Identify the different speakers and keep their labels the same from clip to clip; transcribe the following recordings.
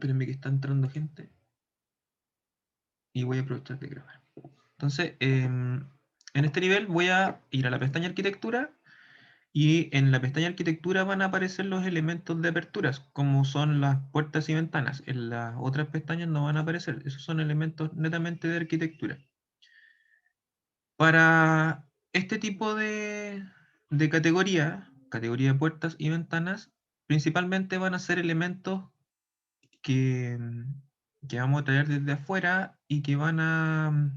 Speaker 1: Espérenme que está entrando gente. Y voy a aprovechar de grabar. Entonces, en este nivel voy a ir a la pestaña arquitectura y en la pestaña arquitectura van a aparecer los elementos de aperturas, como son las puertas y ventanas. En las otras pestañas no van a aparecer. Esos son elementos netamente de arquitectura. Para este tipo de categoría de puertas y ventanas, principalmente van a ser elementos que, que vamos a traer desde afuera y que van a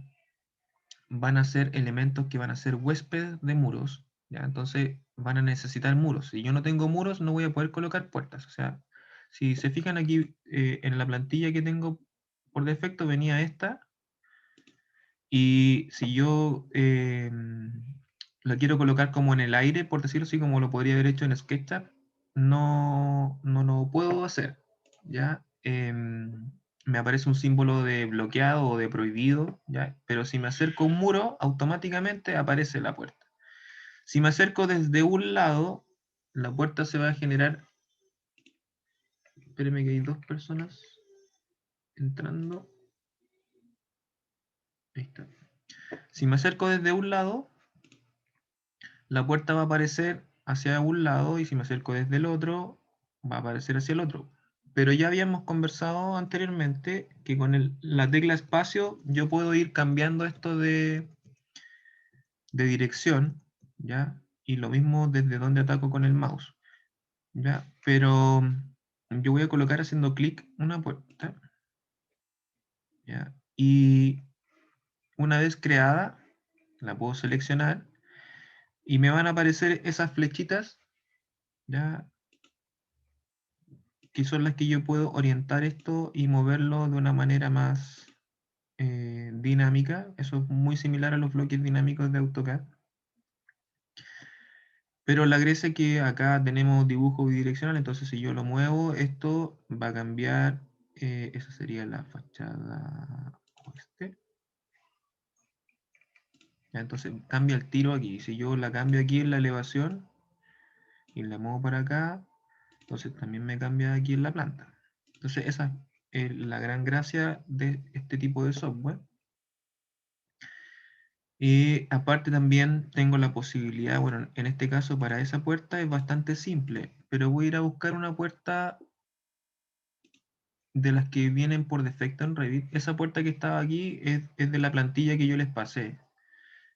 Speaker 1: ser elementos que van a ser huéspedes de muros, ¿ya? Entonces van a necesitar muros. Si yo no tengo muros, no voy a poder colocar puertas. O sea, si se fijan aquí en la plantilla que tengo por defecto, venía esta. Y si yo la quiero colocar como en el aire, por decirlo así, como lo podría haber hecho en SketchUp, no lo puedo hacer, ¿ya? Me aparece un símbolo de bloqueado o de prohibido, ¿ya? Pero si me acerco a un muro, automáticamente aparece la puerta. Si me acerco desde un lado, la puerta se va a generar. Espérenme que hay dos personas entrando. Ahí está. Si me acerco desde un lado, la puerta va a aparecer hacia un lado y si me acerco desde el otro, va a aparecer hacia el otro. Pero ya habíamos conversado anteriormente que con la tecla espacio yo puedo ir cambiando esto de dirección, ¿ya? Y lo mismo desde donde ataco con el mouse, ¿ya? Pero yo voy a colocar haciendo clic una puerta, ¿ya? Y una vez creada, la puedo seleccionar y me van a aparecer esas flechitas, ¿ya? Que son las que yo puedo orientar esto y moverlo de una manera más dinámica. Eso es muy similar a los bloques dinámicos de AutoCAD. Pero la gracia es que acá tenemos dibujo bidireccional, entonces si yo lo muevo, esto va a cambiar. Esa sería la fachada oeste. Ya, entonces cambia el tiro aquí. Si yo la cambio aquí en la elevación y la muevo para acá, entonces también me cambia aquí en la planta. Entonces esa es la gran gracia de este tipo de software. Y aparte también tengo la posibilidad, bueno, en este caso para esa puerta es bastante simple, pero voy a ir a buscar una puerta de las que vienen por defecto en Revit. Esa puerta que estaba aquí es de la plantilla que yo les pasé.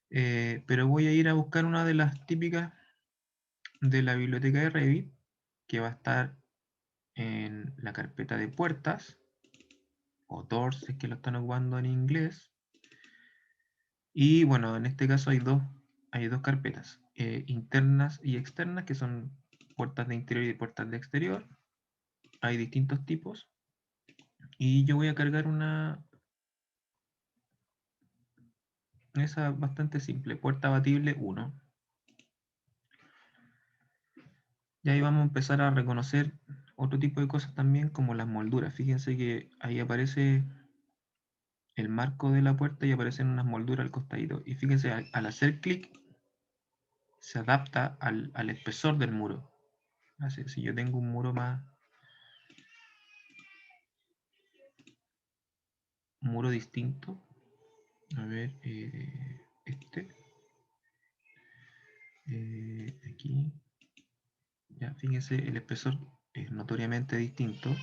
Speaker 1: Pero voy a ir a buscar una de las típicas de la biblioteca de Revit, que va a estar en la carpeta de puertas, o doors, si es que lo están ocupando en inglés. Y bueno, en este caso hay dos carpetas, internas y externas, que son puertas de interior y puertas de exterior. Hay distintos tipos. Y yo voy a cargar esa bastante simple, puerta abatible 1. Y ahí vamos a empezar a reconocer otro tipo de cosas también, como las molduras. Fíjense que ahí aparece el marco de la puerta y aparecen unas molduras al costadito. Y fíjense, al hacer clic, se adapta al espesor del muro. Así, si yo tengo un muro un muro distinto, a ver, aquí, ya fíjense, el espesor es notoriamente distinto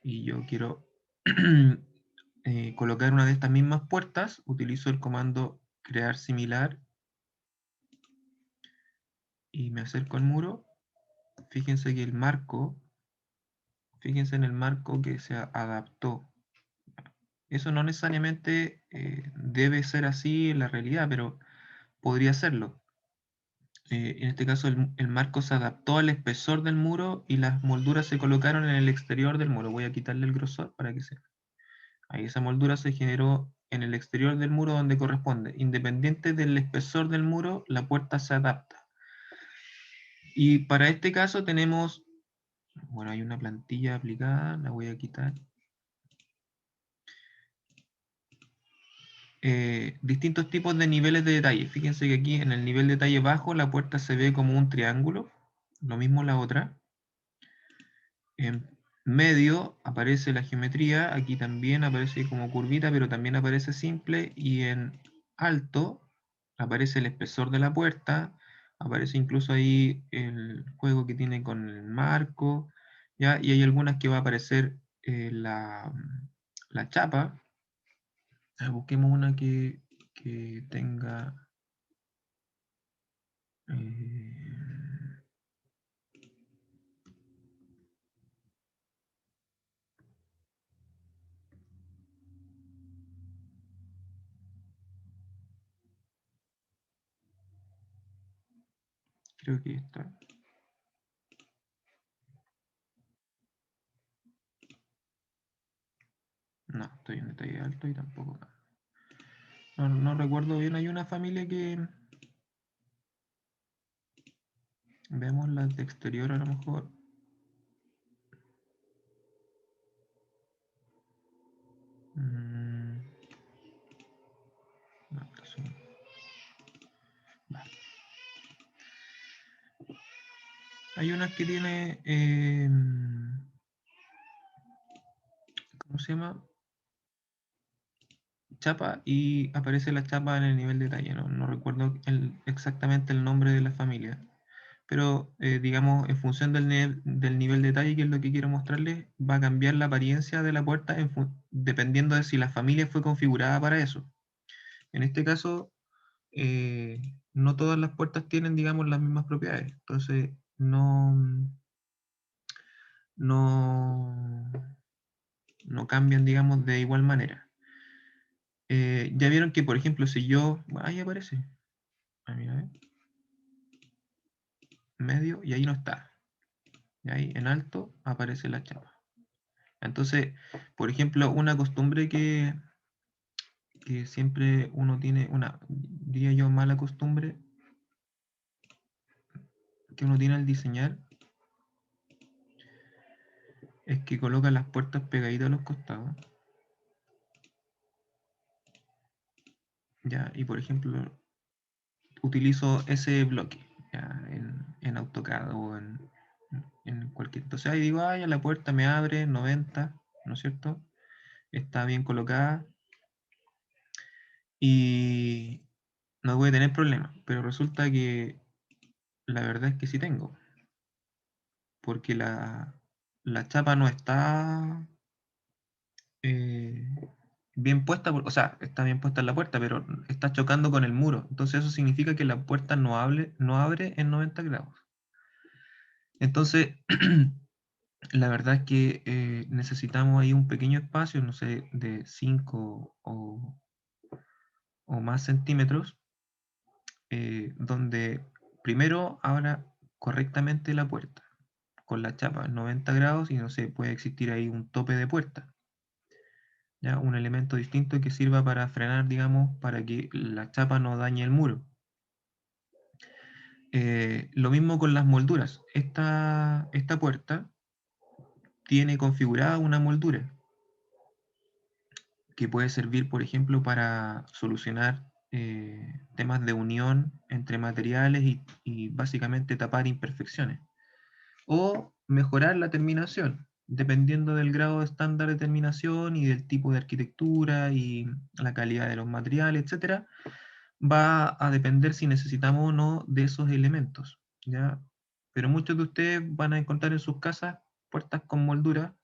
Speaker 1: y yo quiero colocar una de estas mismas puertas, utilizo el comando crear similar y me acerco al muro. Fíjense que el marco, fíjense en el marco que se adaptó. Eso no necesariamente debe ser así en la realidad, pero podría serlo. En este caso el marco se adaptó al espesor del muro y las molduras se colocaron en el exterior del muro. Voy a quitarle el grosor para que se... Ahí esa moldura se generó en el exterior del muro donde corresponde. Independiente del espesor del muro, la puerta se adapta. Y para este caso tenemos, bueno, hay una plantilla aplicada, la voy a quitar. Distintos tipos de niveles de detalle. Fíjense que aquí en el nivel de detalle bajo la puerta se ve como un triángulo, lo mismo la otra. medio aparece la geometría, aquí también aparece como curvita, pero también aparece simple, y en alto aparece el espesor de la puerta, aparece incluso ahí el juego que tiene con el marco, ¿ya? Y hay algunas que va a aparecer la chapa. Busquemos una que tenga... eh, creo que esta. No, estoy en detalle alto y tampoco. No recuerdo bien, hay una familia que... Veamos las de exterior a lo mejor. Mm, no, va. Hay unas que tiene... ¿cómo se llama? Chapa, y aparece la chapa en el nivel de detalle. No recuerdo exactamente el nombre de la familia. Pero digamos, en función del nivel de detalle, que es lo que quiero mostrarles, va a cambiar la apariencia de la puerta dependiendo de si la familia fue configurada para eso. En este caso, no todas las puertas tienen, digamos, las mismas propiedades. Entonces, no, no cambian, digamos, de igual manera. Ya vieron que, por ejemplo, si yo... Ahí aparece. Ah, mira, medio, y ahí no está. Y ahí en alto aparece la chapa. Entonces, por ejemplo, una costumbre que siempre uno tiene, una, diría yo, mala costumbre que uno tiene al diseñar, es que coloca las puertas pegaditas a los costados. Ya, y por ejemplo, utilizo ese bloque ya, en AutoCAD o en cualquier. Entonces ahí digo, ah, ya la puerta me abre 90, ¿no es cierto? Está bien colocada y no voy a tener problemas. Pero resulta que la verdad es que sí tengo, porque la chapa no está eh, bien puesta, o sea, está bien puesta en la puerta, pero está chocando con el muro. Entonces eso significa que la puerta no abre en 90 grados. Entonces, la verdad es que necesitamos ahí un pequeño espacio, no sé, de 5 o más centímetros, donde primero abra correctamente la puerta con la chapa en 90 grados, y no sé, puede existir ahí un tope de puerta, ¿ya? Un elemento distinto que sirva para frenar, digamos, para que la chapa no dañe el muro. Lo mismo con las molduras. Esta puerta tiene configurada una moldura que puede servir, por ejemplo, para solucionar temas de unión entre materiales y básicamente tapar imperfecciones. O mejorar la terminación, dependiendo del grado de estándar de terminación y del tipo de arquitectura y la calidad de los materiales, etcétera, va a depender si necesitamos o no de esos elementos, ¿ya? Pero muchos de ustedes van a encontrar en sus casas puertas con moldura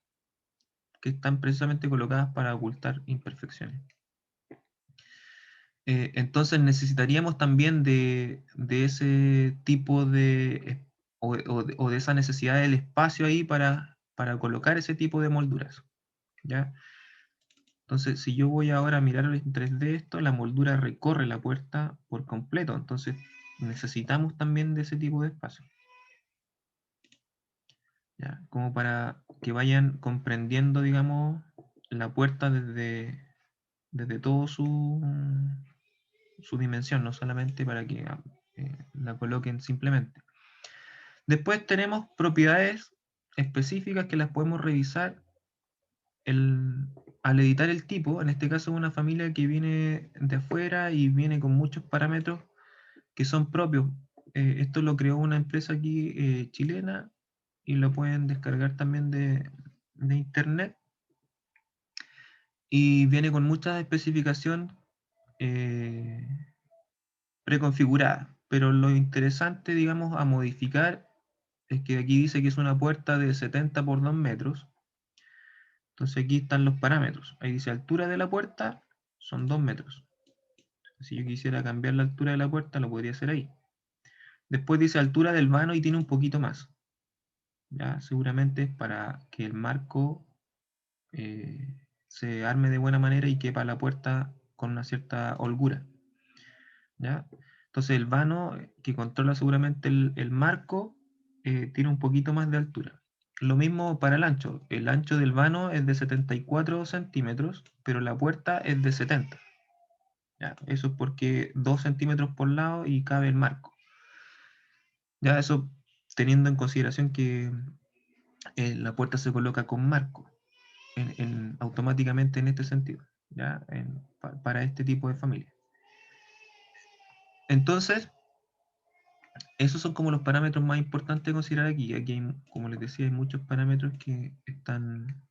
Speaker 1: que están precisamente colocadas para ocultar imperfecciones. Entonces necesitaríamos también de ese tipo o de esa necesidad del espacio ahí para colocar ese tipo de molduras, ¿ya? Entonces, si yo voy ahora a mirar en 3D esto, la moldura recorre la puerta por completo, entonces necesitamos también de ese tipo de espacio, ¿ya? Como para que vayan comprendiendo, digamos, la puerta desde todo su dimensión, no solamente para que la coloquen simplemente. Después tenemos propiedades específicas que las podemos revisar al editar el tipo. En este caso, una familia que viene de afuera y viene con muchos parámetros que son propios. Esto lo creó una empresa aquí chilena, y lo pueden descargar también de internet y viene con mucha especificación preconfigurada. Pero lo interesante, digamos, a modificar es que aquí dice que es una puerta de 70 por 2 metros. Entonces aquí están los parámetros. Ahí dice altura de la puerta, son 2 metros. Si yo quisiera cambiar la altura de la puerta, lo podría hacer ahí. Después dice altura del vano y tiene un poquito más. ¿Ya? Seguramente es para que el marco se arme de buena manera y quepa la puerta con una cierta holgura. ¿Ya? Entonces el vano que controla seguramente el marco tiene un poquito más de altura. Lo mismo para el ancho. El ancho del vano es de 74 centímetros, pero la puerta es de 70. ¿Ya? Eso es porque 2 centímetros por lado y cabe el marco. Ya eso teniendo en consideración que la puerta se coloca con marco automáticamente en este sentido, ¿ya? Para este tipo de familia. Entonces, esos son como los parámetros más importantes de considerar aquí. Aquí hay, como les decía, hay muchos parámetros que están,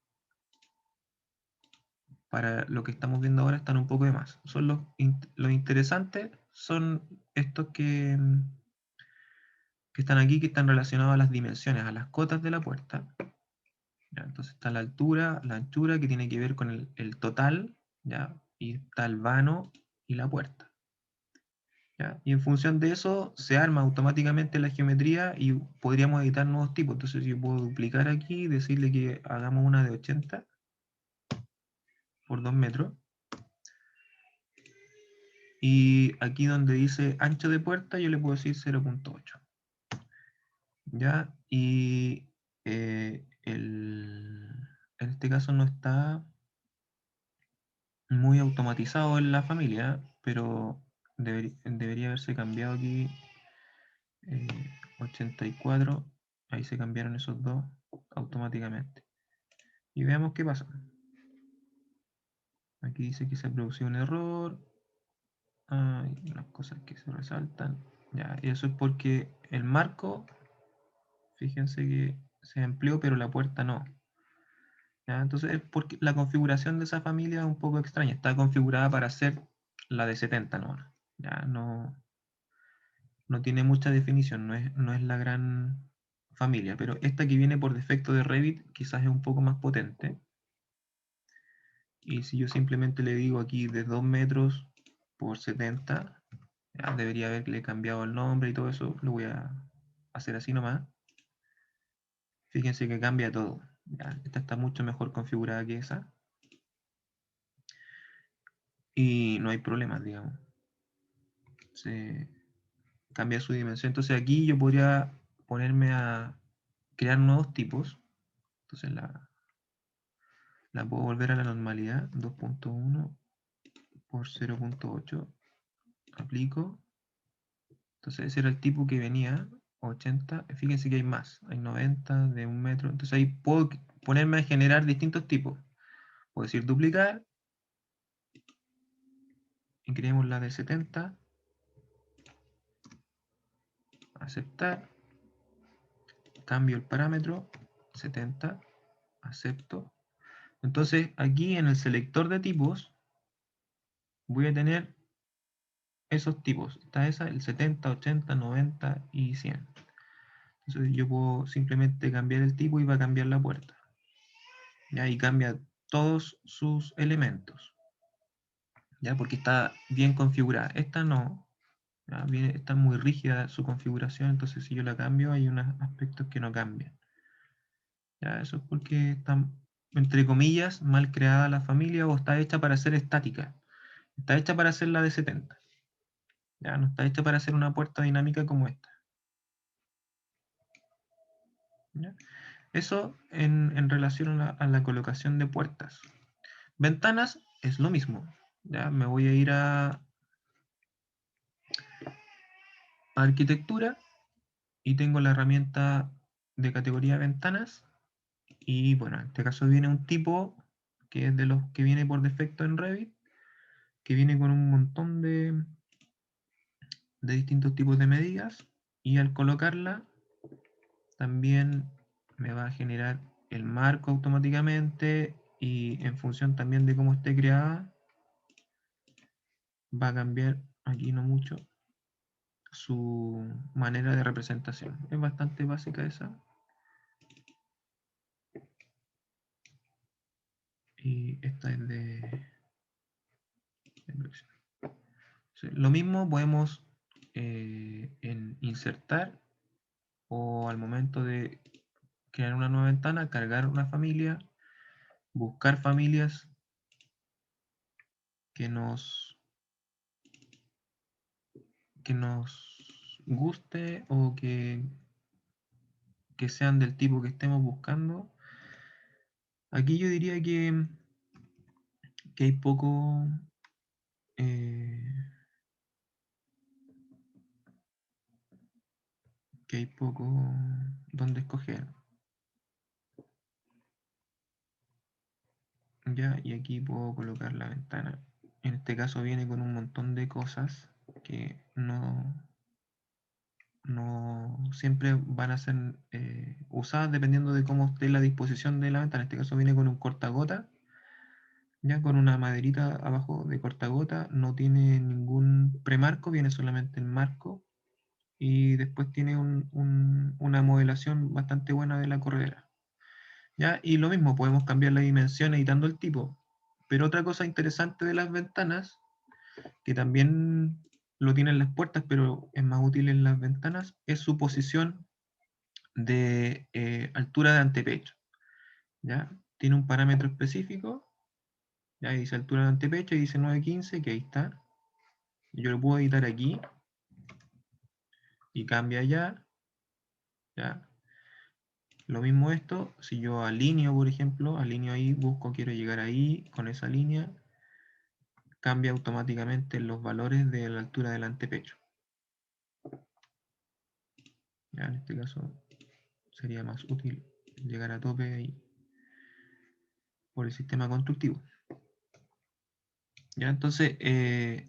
Speaker 1: para lo que estamos viendo ahora, están un poco de más. Son los interesantes son estos que están aquí, que están relacionados a las dimensiones, a las cotas de la puerta. ¿Ya? Entonces está la altura, la anchura, que tiene que ver con el total, ¿ya? Y está el vano y la puerta. ¿Ya? Y en función de eso se arma automáticamente la geometría y podríamos editar nuevos tipos. Entonces yo puedo duplicar aquí y decirle que hagamos una de 80 por 2 metros. Y aquí donde dice ancho de puerta yo le puedo decir 0.8. ¿Ya? Y en este caso no está muy automatizado en la familia, pero debería haberse cambiado aquí 84, ahí se cambiaron esos dos automáticamente. Y veamos qué pasa. Aquí dice que se produció un error. Hay unas cosas que se resaltan. Ya, y eso es porque el marco, fíjense que se amplió, pero la puerta no. ¿Ya? Entonces es porque la configuración de esa familia es un poco extraña. Está configurada para ser la de 70 no. Ya no tiene mucha definición, no es la gran familia, pero esta que viene por defecto de Revit quizás es un poco más potente. Y si yo simplemente le digo aquí de 2 metros por 70, ya debería haberle cambiado el nombre y todo eso, lo voy a hacer así nomás. Fíjense que cambia todo. Ya, esta está mucho mejor configurada que esa. Y no hay problemas, digamos. Se cambia su dimensión. Entonces aquí yo podría ponerme a crear nuevos tipos. Entonces la puedo volver a la normalidad. 2.1 por 0.8. Aplico. Entonces ese era el tipo que venía. 80. Fíjense que hay más. Hay 90 de 1 metro. Entonces ahí puedo ponerme a generar distintos tipos. Puedo decir duplicar. Y creemos la de 70. Aceptar. Cambio el parámetro. 70. Acepto. Entonces aquí en el selector de tipos voy a tener esos tipos. Está esa, el 70, 80, 90 y 100. Entonces yo puedo simplemente cambiar el tipo y va a cambiar la puerta. ¿Ya? Y cambia todos sus elementos. ¿Ya? Porque está bien configurada. Esta no. ¿Ya? Está muy rígida su configuración, entonces si yo la cambio hay unos aspectos que no cambian. ¿Ya? Eso es porque está, entre comillas, mal creada la familia o está hecha para ser estática. Está hecha para ser la de 70. ¿Ya? No está hecha para hacer una puerta dinámica como esta. ¿Ya? Eso en relación a la colocación de puertas. Ventanas es lo mismo. ¿Ya? Me voy a ir a arquitectura y tengo la herramienta de categoría ventanas. Y bueno, en este caso viene un tipo que es de los que viene por defecto en Revit, que viene con un montón de distintos tipos de medidas. Y al colocarla también me va a generar el marco automáticamente y en función también de cómo esté creada, va a cambiar, aquí no mucho, su manera de representación. Es bastante básica esa. Y esta es de lo mismo podemos en insertar o al momento de crear una nueva ventana, cargar una familia, buscar familias que nos, que nos guste o que sean del tipo que estemos buscando. Aquí yo diría que hay poco eh, que hay poco donde escoger. Ya, y aquí puedo colocar la ventana. En este caso viene con un montón de cosas que no siempre van a ser usadas dependiendo de cómo esté la disposición de la ventana. En este caso viene con un cortagota, ya con una maderita abajo de cortagota, no tiene ningún premarco, viene solamente el marco y después tiene una modelación bastante buena de la corredera. ¿Ya? Y lo mismo, podemos cambiar la dimensión editando el tipo. Pero otra cosa interesante de las ventanas, que también lo tienen las puertas, pero es más útil en las ventanas, es su posición de altura de antepecho. ¿Ya? Tiene un parámetro específico, ya dice altura de antepecho y dice 915, que ahí está. Yo lo puedo editar aquí y cambia allá. ¿Ya? Lo mismo esto, si yo alineo, por ejemplo, alineo ahí, busco, quiero llegar ahí con esa línea, cambia automáticamente los valores de la altura del antepecho. ¿Ya? En este caso sería más útil llegar a tope ahí por el sistema constructivo. ¿Ya? Entonces, es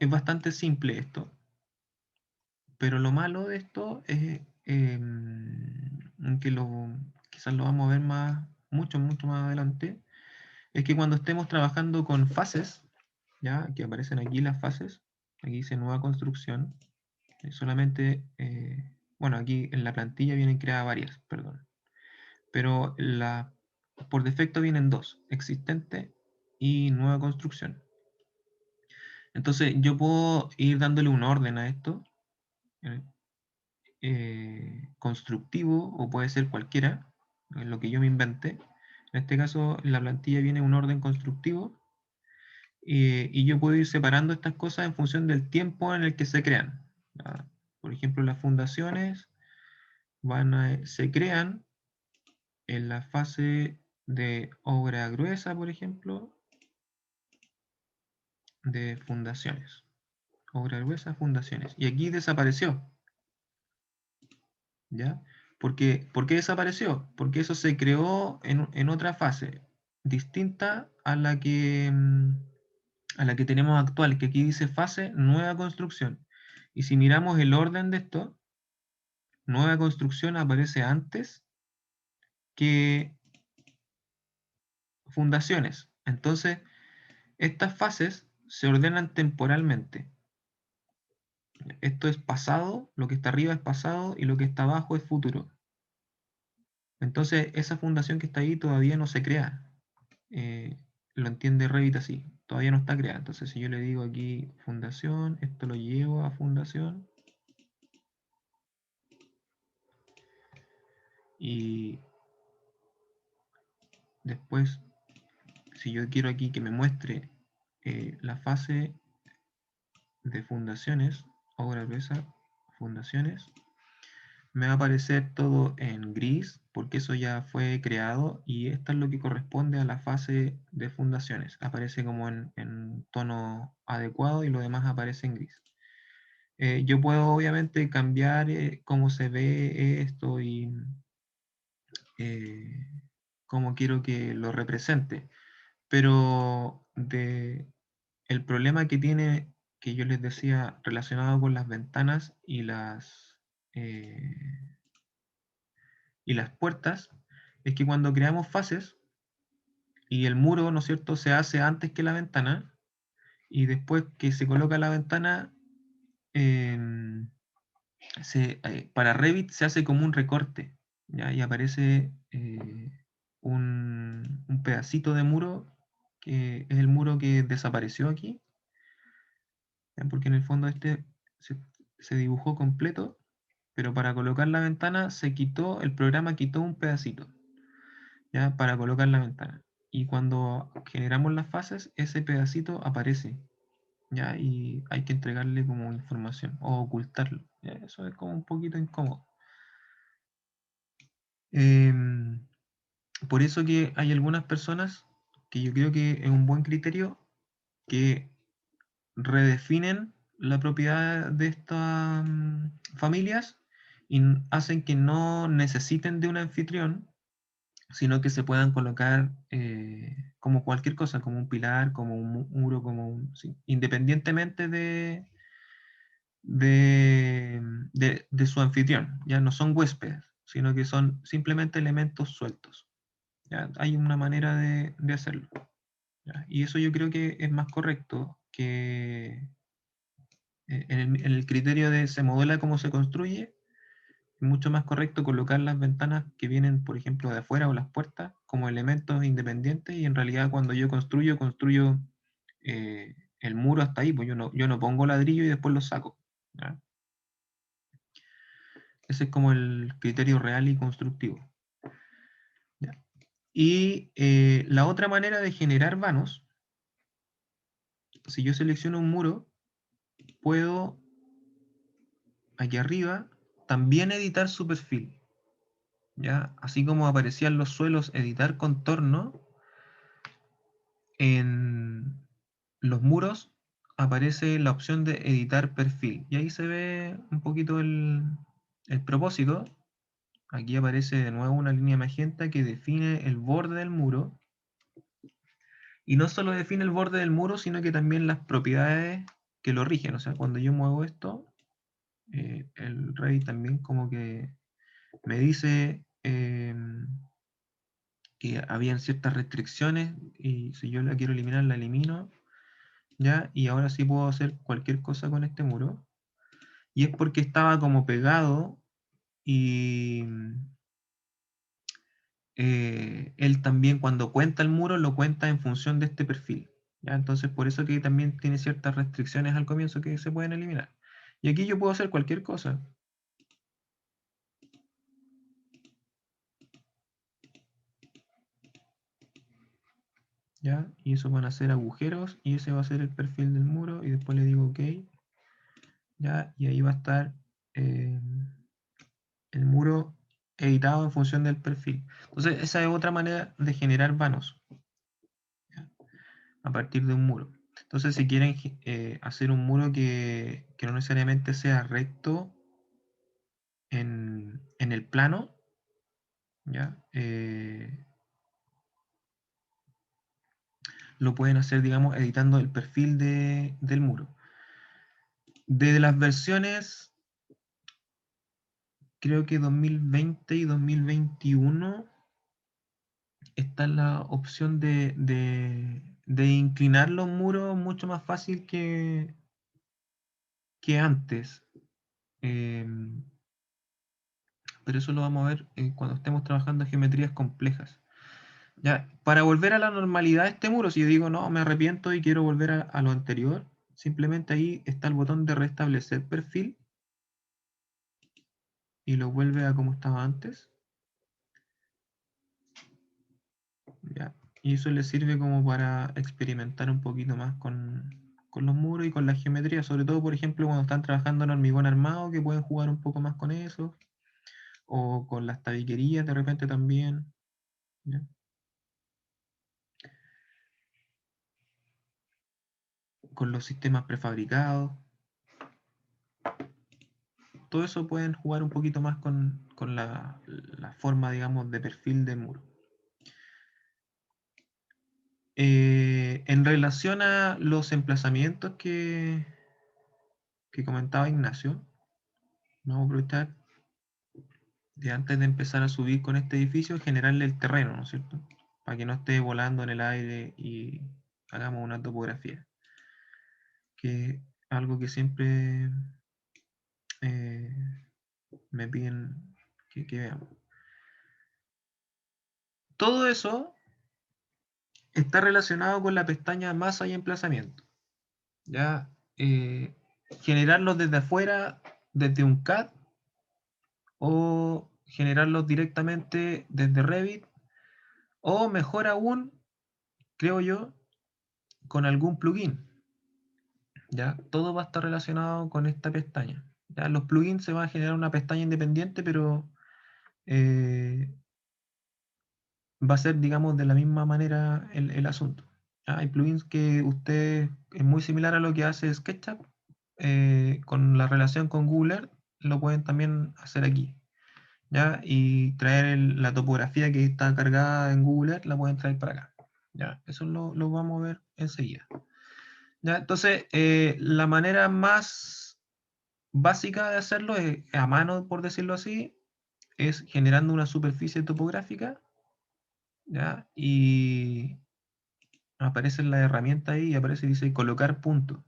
Speaker 1: bastante simple esto, pero lo malo de esto es que quizás lo vamos a ver mucho más adelante, es que cuando estemos trabajando con fases, ya que aparecen aquí las fases, aquí dice nueva construcción, solamente, bueno, aquí en la plantilla vienen creadas varias, perdón, pero por defecto vienen dos, existente y nueva construcción. Entonces yo puedo ir dándole un orden a esto, constructivo o puede ser cualquiera, lo que yo me inventé. En este caso, en la plantilla viene un orden constructivo y yo puedo ir separando estas cosas en función del tiempo en el que se crean. Por ejemplo, las fundaciones se crean en la fase de obra gruesa, por ejemplo, de fundaciones. Obra gruesa, fundaciones. Y aquí desapareció. ¿Ya? ¿Por qué desapareció? Porque eso se creó en otra fase, distinta a la que tenemos actual, que aquí dice fase nueva construcción. Y si miramos el orden de esto, nueva construcción aparece antes que fundaciones. Entonces, estas fases se ordenan temporalmente. Esto es pasado, lo que está arriba es pasado y lo que está abajo es futuro. Entonces, esa fundación que está ahí todavía no se crea. Lo entiende Revit así, todavía no está creada. Entonces, si yo le digo aquí fundación, esto lo llevo a fundación y después, si yo quiero aquí que me muestre la fase de fundaciones, obra gruesa, fundaciones, me va a aparecer todo en gris porque eso ya fue creado y esto es lo que corresponde a la fase de fundaciones. Aparece como en tono adecuado y lo demás aparece en gris. Yo puedo obviamente cambiar cómo se ve esto y eh, cómo quiero que lo represente, pero el problema que tiene, que yo les decía, relacionado con las ventanas y eh, y las puertas es que cuando creamos fases y el muro, ¿no es cierto?, se hace antes que la ventana, y después que se coloca la ventana, para Revit se hace como un recorte, ¿ya? Y aparece un pedacito de muro, que es el muro que desapareció aquí, ¿ya? Porque en el fondo se, se dibujó completo, pero para colocar la ventana el programa quitó un pedacito, ¿ya? Para colocar la ventana. Y cuando generamos las fases, ese pedacito aparece, ¿ya? Y hay que entregarle como información o ocultarlo, ¿ya? Eso es como un poquito incómodo. Em, por eso que hay algunas personas que yo creo que es un buen criterio que redefinen la propiedad de estas familias y hacen que no necesiten de un anfitrión, sino que se puedan colocar como cualquier cosa, como un pilar, como un muro, sí, independientemente de su anfitrión. Ya no son huéspedes, sino que son simplemente elementos sueltos. ¿Ya? Hay una manera de hacerlo. ¿Ya? Y eso yo creo que es más correcto que en el criterio de se modela cómo se construye. Es mucho más correcto colocar las ventanas que vienen, por ejemplo, de afuera o las puertas como elementos independientes, y en realidad cuando yo construyo el muro hasta ahí, pues yo no pongo ladrillo y después lo saco. ¿Ya? Ese es como el criterio real y constructivo. ¿Ya? Y la otra manera de generar vanos, si yo selecciono un muro, puedo aquí arriba también editar su perfil. ¿Ya? Así como aparecían los suelos, editar contorno, en los muros aparece la opción de editar perfil. Y ahí se ve un poquito el propósito. Aquí aparece de nuevo una línea magenta que define el borde del muro. Y no solo define el borde del muro, sino que también las propiedades que lo rigen. O sea, cuando yo muevo esto, el Revit también como que me dice que habían ciertas restricciones, y si yo la quiero eliminar, la elimino, ¿ya? Y ahora sí puedo hacer cualquier cosa con este muro. Y es porque estaba como pegado, y él también cuando cuenta el muro lo cuenta en función de este perfil, ¿ya? Entonces por eso que también tiene ciertas restricciones al comienzo que se pueden eliminar. Y aquí yo puedo hacer cualquier cosa. ¿Ya? Y eso van a ser agujeros, y ese va a ser el perfil del muro, y después le digo OK, ¿ya? Y ahí va a estar eh, el muro editado en función del perfil. Entonces esa es otra manera de generar vanos, ¿ya? A partir de un muro. Entonces si quieren hacer un muro que no necesariamente sea recto en el plano, ¿ya? Lo pueden hacer, digamos, editando el perfil del muro. De las versiones, creo que 2020 y 2021, está la opción de inclinar los muros mucho más fácil que antes. Pero eso lo vamos a ver cuando estemos trabajando en geometrías complejas. Ya, para volver a la normalidad de este muro, si yo digo no, me arrepiento y quiero volver a lo anterior, simplemente ahí está el botón de restablecer perfil y lo vuelve a como estaba antes. Ya. Y eso le sirve como para experimentar un poquito más con los muros y con la geometría, sobre todo, por ejemplo, cuando están trabajando en hormigón armado, que pueden jugar un poco más con eso, o con las tabiquerías de repente también. ¿Ya? Con los sistemas prefabricados. Todo eso pueden jugar un poquito más con la forma, digamos, de perfil del muro. En relación a los emplazamientos que comentaba Ignacio, vamos a aprovechar de antes de empezar a subir con este edificio, generarle el terreno, ¿no es cierto? Para que no esté volando en el aire y hagamos una topografía. Que es algo que siempre eh, me piden que veamos. Todo eso está relacionado con la pestaña masa y emplazamiento. ¿Ya? Generarlos desde afuera, desde un CAD, o generarlos directamente desde Revit, o mejor aún, creo yo, con algún plugin. ¿Ya? Todo va a estar relacionado con esta pestaña. ¿Ya? Los plugins se va a generar una pestaña independiente, pero eh, va a ser, digamos, de la misma manera el asunto. ¿Ya? Hay plugins que usted es muy similar a lo que hace SketchUp, con la relación con Google Earth, lo pueden también hacer aquí. ¿Ya? Y traer la topografía que está cargada en Google Earth, la pueden traer para acá. ¿Ya? Eso lo vamos a ver enseguida. ¿Ya? Entonces, la manera más básica de hacerlo es a mano, por decirlo así, es generando una superficie topográfica, ¿ya? Y aparece la herramienta ahí y aparece y dice colocar punto,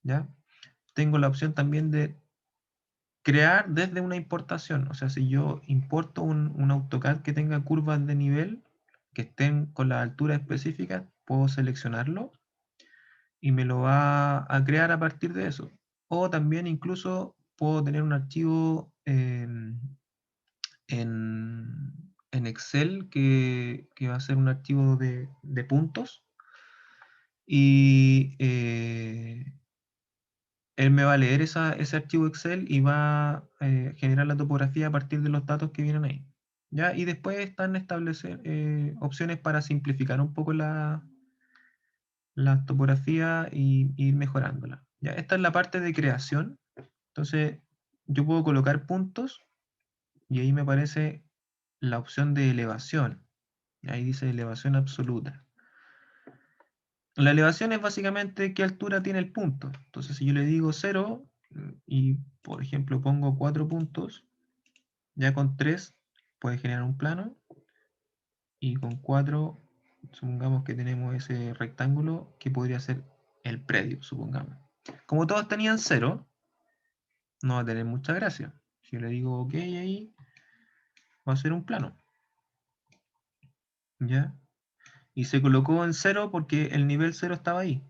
Speaker 1: ¿ya? Tengo la opción también de crear desde una importación, o sea, si yo importo un AutoCAD que tenga curvas de nivel que estén con la altura específica, puedo seleccionarlo y me lo va a crear a partir de eso. O también incluso puedo tener un archivo en Excel que va a ser un archivo de puntos y él me va a leer ese archivo Excel y va a generar la topografía a partir de los datos que vienen ahí. ¿Ya? Y después están establecer opciones para simplificar un poco la topografía y ir mejorándola. ¿Ya? Esta es la parte de creación. Entonces, yo puedo colocar puntos y ahí me aparece la opción de elevación. Ahí dice elevación absoluta. La elevación es básicamente qué altura tiene el punto. Entonces, si yo le digo 0 y, por ejemplo, pongo 4 puntos, ya con 3 puede generar un plano y con 4, supongamos que tenemos ese rectángulo que podría ser el predio, supongamos. Como todos tenían 0, no va a tener mucha gracia. Si yo le digo OK ahí, va a ser un plano. ¿Ya? Y se colocó en 0 porque el nivel 0 estaba ahí.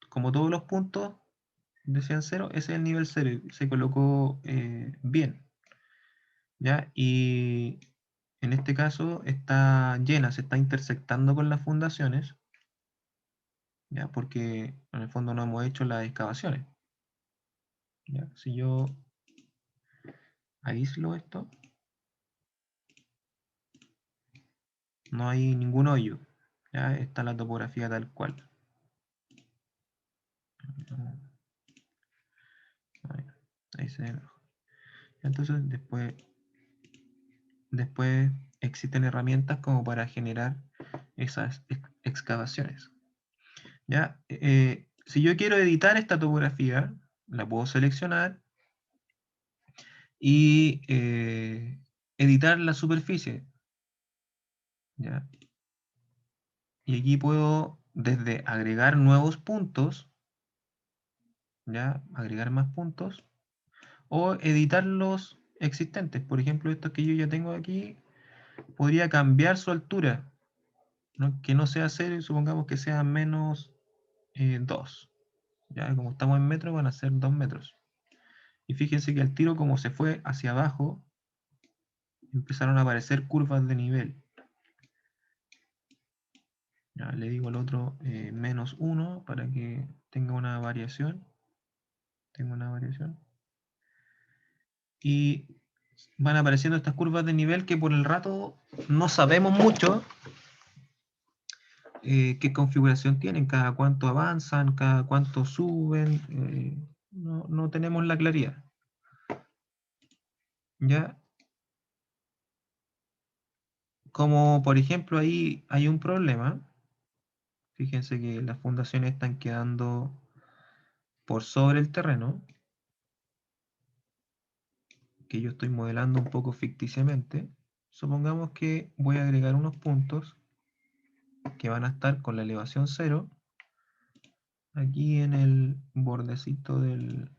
Speaker 1: Como todos los puntos decían 0, ese es el nivel 0 y se colocó bien. ¿Ya? Y en este caso está llena, se está intersectando con las fundaciones, ¿ya? Porque en el fondo no hemos hecho las excavaciones. ¿Ya? Si yo aíslo esto, no hay ningún hoyo. ¿Ya? Está la topografía tal cual. Ahí se ve mejor. Entonces después existen herramientas como para generar esas excavaciones. ¿Ya? Si yo quiero editar esta topografía, la puedo seleccionar y editar la superficie. ¿Ya? Y aquí puedo desde agregar nuevos puntos, ¿ya? Agregar más puntos, o editar los existentes. Por ejemplo, estos que yo ya tengo aquí, podría cambiar su altura, ¿no? Que no sea 0 y supongamos que sea menos 2. Ya como estamos en metros, van a ser 2 metros. Y fíjense que al tiro, como se fue hacia abajo, empezaron a aparecer curvas de nivel. Ya, le digo al otro menos 1 para que tenga una variación. Tengo una variación. Y van apareciendo estas curvas de nivel que por el rato no sabemos mucho qué configuración tienen, cada cuánto avanzan, cada cuánto suben. No tenemos la claridad. ¿Ya? Como por ejemplo ahí hay un problema. Fíjense que las fundaciones están quedando por sobre el terreno. que yo estoy modelando un poco ficticiamente, supongamos que voy a agregar unos puntos que van a estar con la elevación 0 aquí en el bordecito del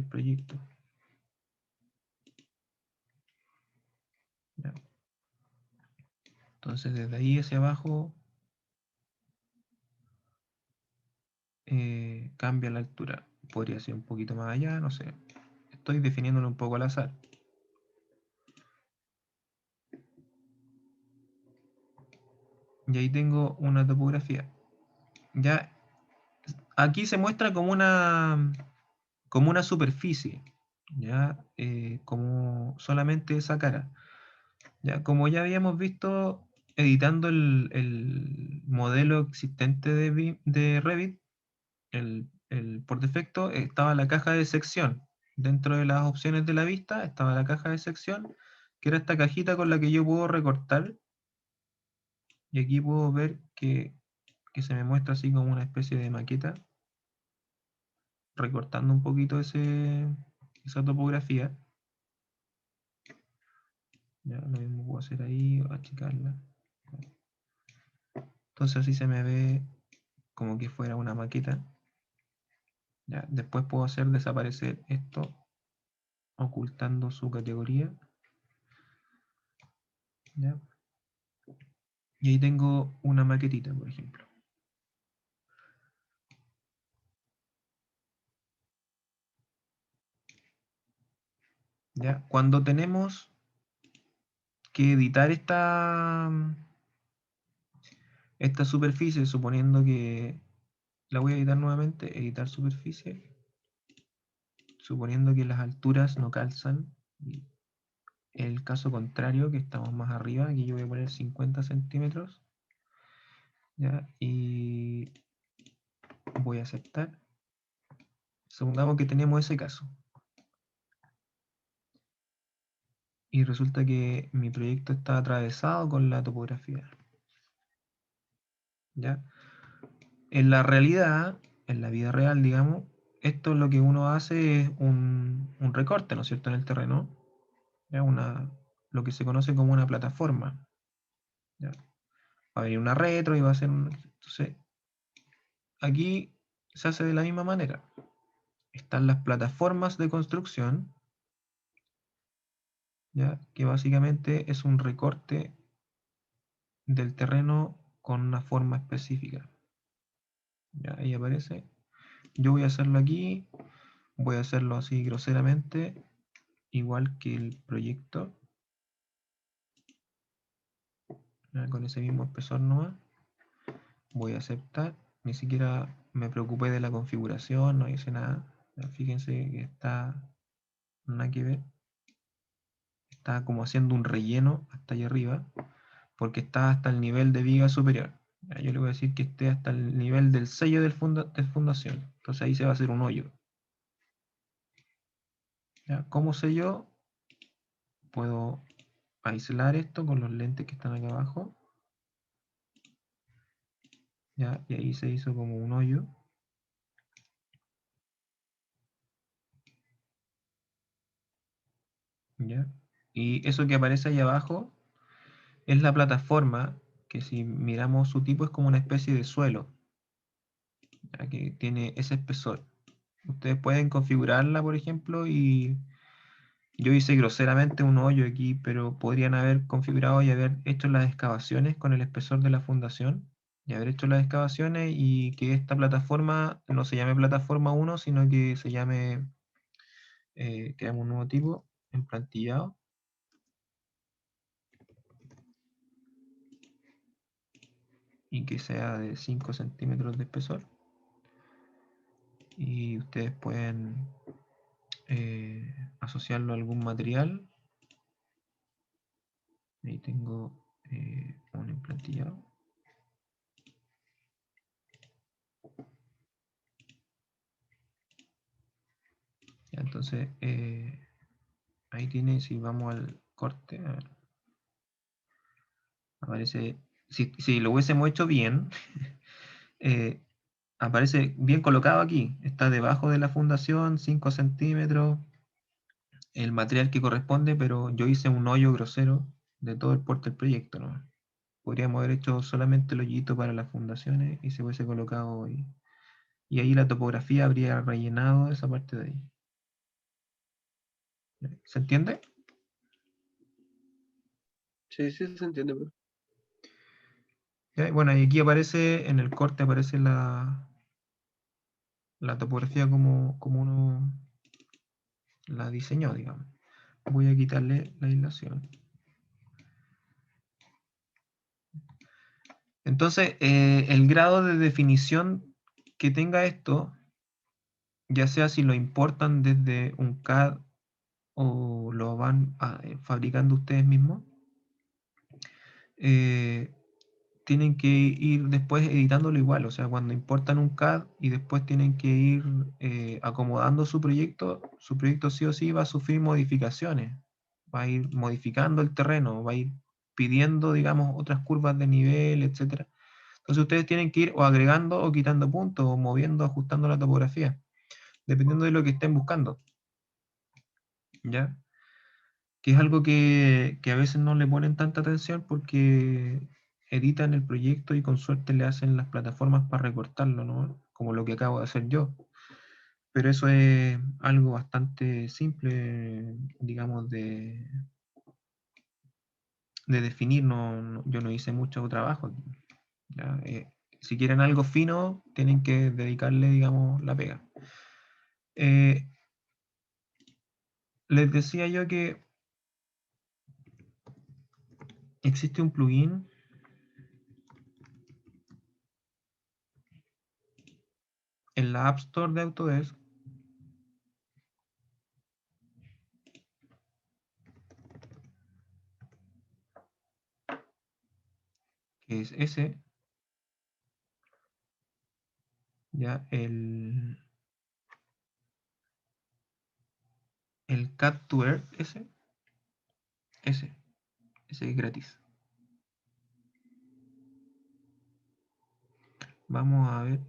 Speaker 1: proyecto. ¿Ya? Entonces desde ahí hacia abajo cambia la altura. Podría ser un poquito más allá, no sé. Estoy definiéndolo un poco al azar. Y ahí tengo una topografía. Ya aquí se muestra como una superficie, ya como solamente esa cara. Ya, como ya habíamos visto editando el modelo existente de Revit, por defecto estaba la caja de sección. Dentro de las opciones de la vista estaba la caja de sección, que era esta cajita con la que yo puedo recortar. Y aquí puedo ver que se me muestra así como una especie de maqueta, recortando un poquito esa topografía. Ya, lo mismo puedo hacer ahí, o achicarla. Entonces así se me ve como que fuera una maqueta. Ya, después puedo hacer desaparecer esto, ocultando su categoría. ¿Ya? Y ahí tengo una maquetita, por ejemplo. ¿Ya? Cuando tenemos que editar esta superficie, suponiendo que la voy a editar nuevamente, editar superficie, suponiendo que las alturas no calzan, el caso contrario, que estamos más arriba, aquí yo voy a poner 50 centímetros, ¿ya? Y voy a aceptar. Supongamos que tenemos ese caso. Y resulta que mi proyecto está atravesado con la topografía. ¿Ya? En la realidad, en la vida real, digamos, esto lo que uno hace es un recorte, ¿no es cierto?, en el terreno. ¿Ya? Lo que se conoce como una plataforma. ¿Ya? Va a venir una retro y va a ser Entonces, aquí se hace de la misma manera. Están las plataformas de construcción, ¿ya? Que básicamente es un recorte del terreno con una forma específica. ¿Ya? Ahí aparece. Yo voy a hacerlo aquí, voy a hacerlo así groseramente, igual que el proyecto, ¿ya? Con ese mismo espesor nomás. Voy a aceptar, ni siquiera me preocupé de la configuración, no hice nada. ¿Ya? Fíjense que está nada que ver. Está como haciendo un relleno hasta allá arriba, porque está hasta el nivel de viga superior. ¿Ya? Yo le voy a decir que esté hasta el nivel del sello de fundación. Entonces ahí se va a hacer un hoyo. ¿Ya? ¿Cómo sello? Puedo aislar esto con los lentes que están acá abajo. ¿Ya? Y ahí se hizo como un hoyo. ¿Ya? Y eso que aparece ahí abajo es la plataforma, que si miramos su tipo es como una especie de suelo, ¿ya? Que tiene ese espesor. Ustedes pueden configurarla, por ejemplo, y yo hice groseramente un hoyo aquí, pero podrían haber configurado y haber hecho las excavaciones con el espesor de la fundación, y haber hecho las excavaciones y que esta plataforma no se llame plataforma 1, sino que se llame, creamos un nuevo tipo, en plantillado. Y que sea de 5 centímetros de espesor. Y ustedes pueden asociarlo a algún material. Ahí tengo un emplantillado. Ya, entonces, ahí tiene, si vamos al corte, a ver, aparece, si lo hubiésemos hecho bien, aparece bien colocado aquí. Está debajo de la fundación, 5 centímetros. el material que corresponde, pero yo hice un hoyo grosero de todo el porte del proyecto, ¿no? Podríamos haber hecho solamente el hoyito para las fundaciones y se hubiese colocado ahí. Y ahí la topografía habría rellenado esa parte de ahí. ¿Se entiende?
Speaker 2: Sí, sí, se entiende, profe.
Speaker 1: ¿Ya? Bueno, y aquí aparece, en el corte aparece la topografía como uno la diseñó, digamos. Voy a quitarle la aislación. Entonces, el grado de definición que tenga esto, ya sea si lo importan desde un CAD o lo van fabricando ustedes mismos, eh, tienen que ir después editándolo igual. O sea, cuando importan un CAD y después tienen que ir acomodando su proyecto sí o sí va a sufrir modificaciones. Va a ir modificando el terreno, va a ir pidiendo, digamos, otras curvas de nivel, etcétera. Entonces ustedes tienen que ir o agregando o quitando puntos, o moviendo, ajustando la topografía, dependiendo de lo que estén buscando. ¿Ya? Que es algo que a veces no le ponen tanta atención porque editan el proyecto y con suerte le hacen las plataformas para recortarlo, ¿no? Como lo que acabo de hacer yo. Pero eso es algo bastante simple, digamos, de definir. Yo no hice mucho trabajo aquí, ¿ya? Si quieren algo fino, tienen que dedicarle, digamos, la pega. Eh, Les decía yo que existe un plugin en la App Store de Autodesk que es ese, ya el Cat to Earth, ese es gratis. Vamos a ver,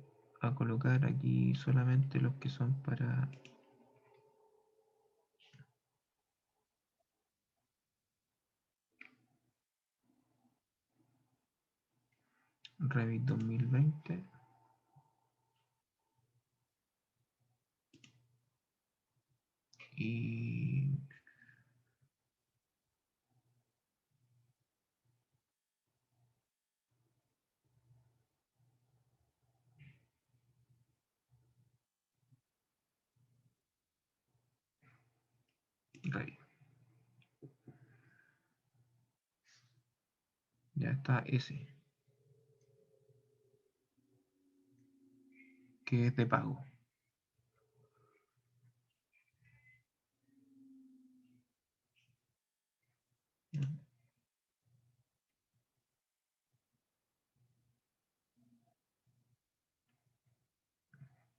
Speaker 1: a colocar aquí solamente los que son para Revit 2020. Y Revit. Ya está ese, que es de pago.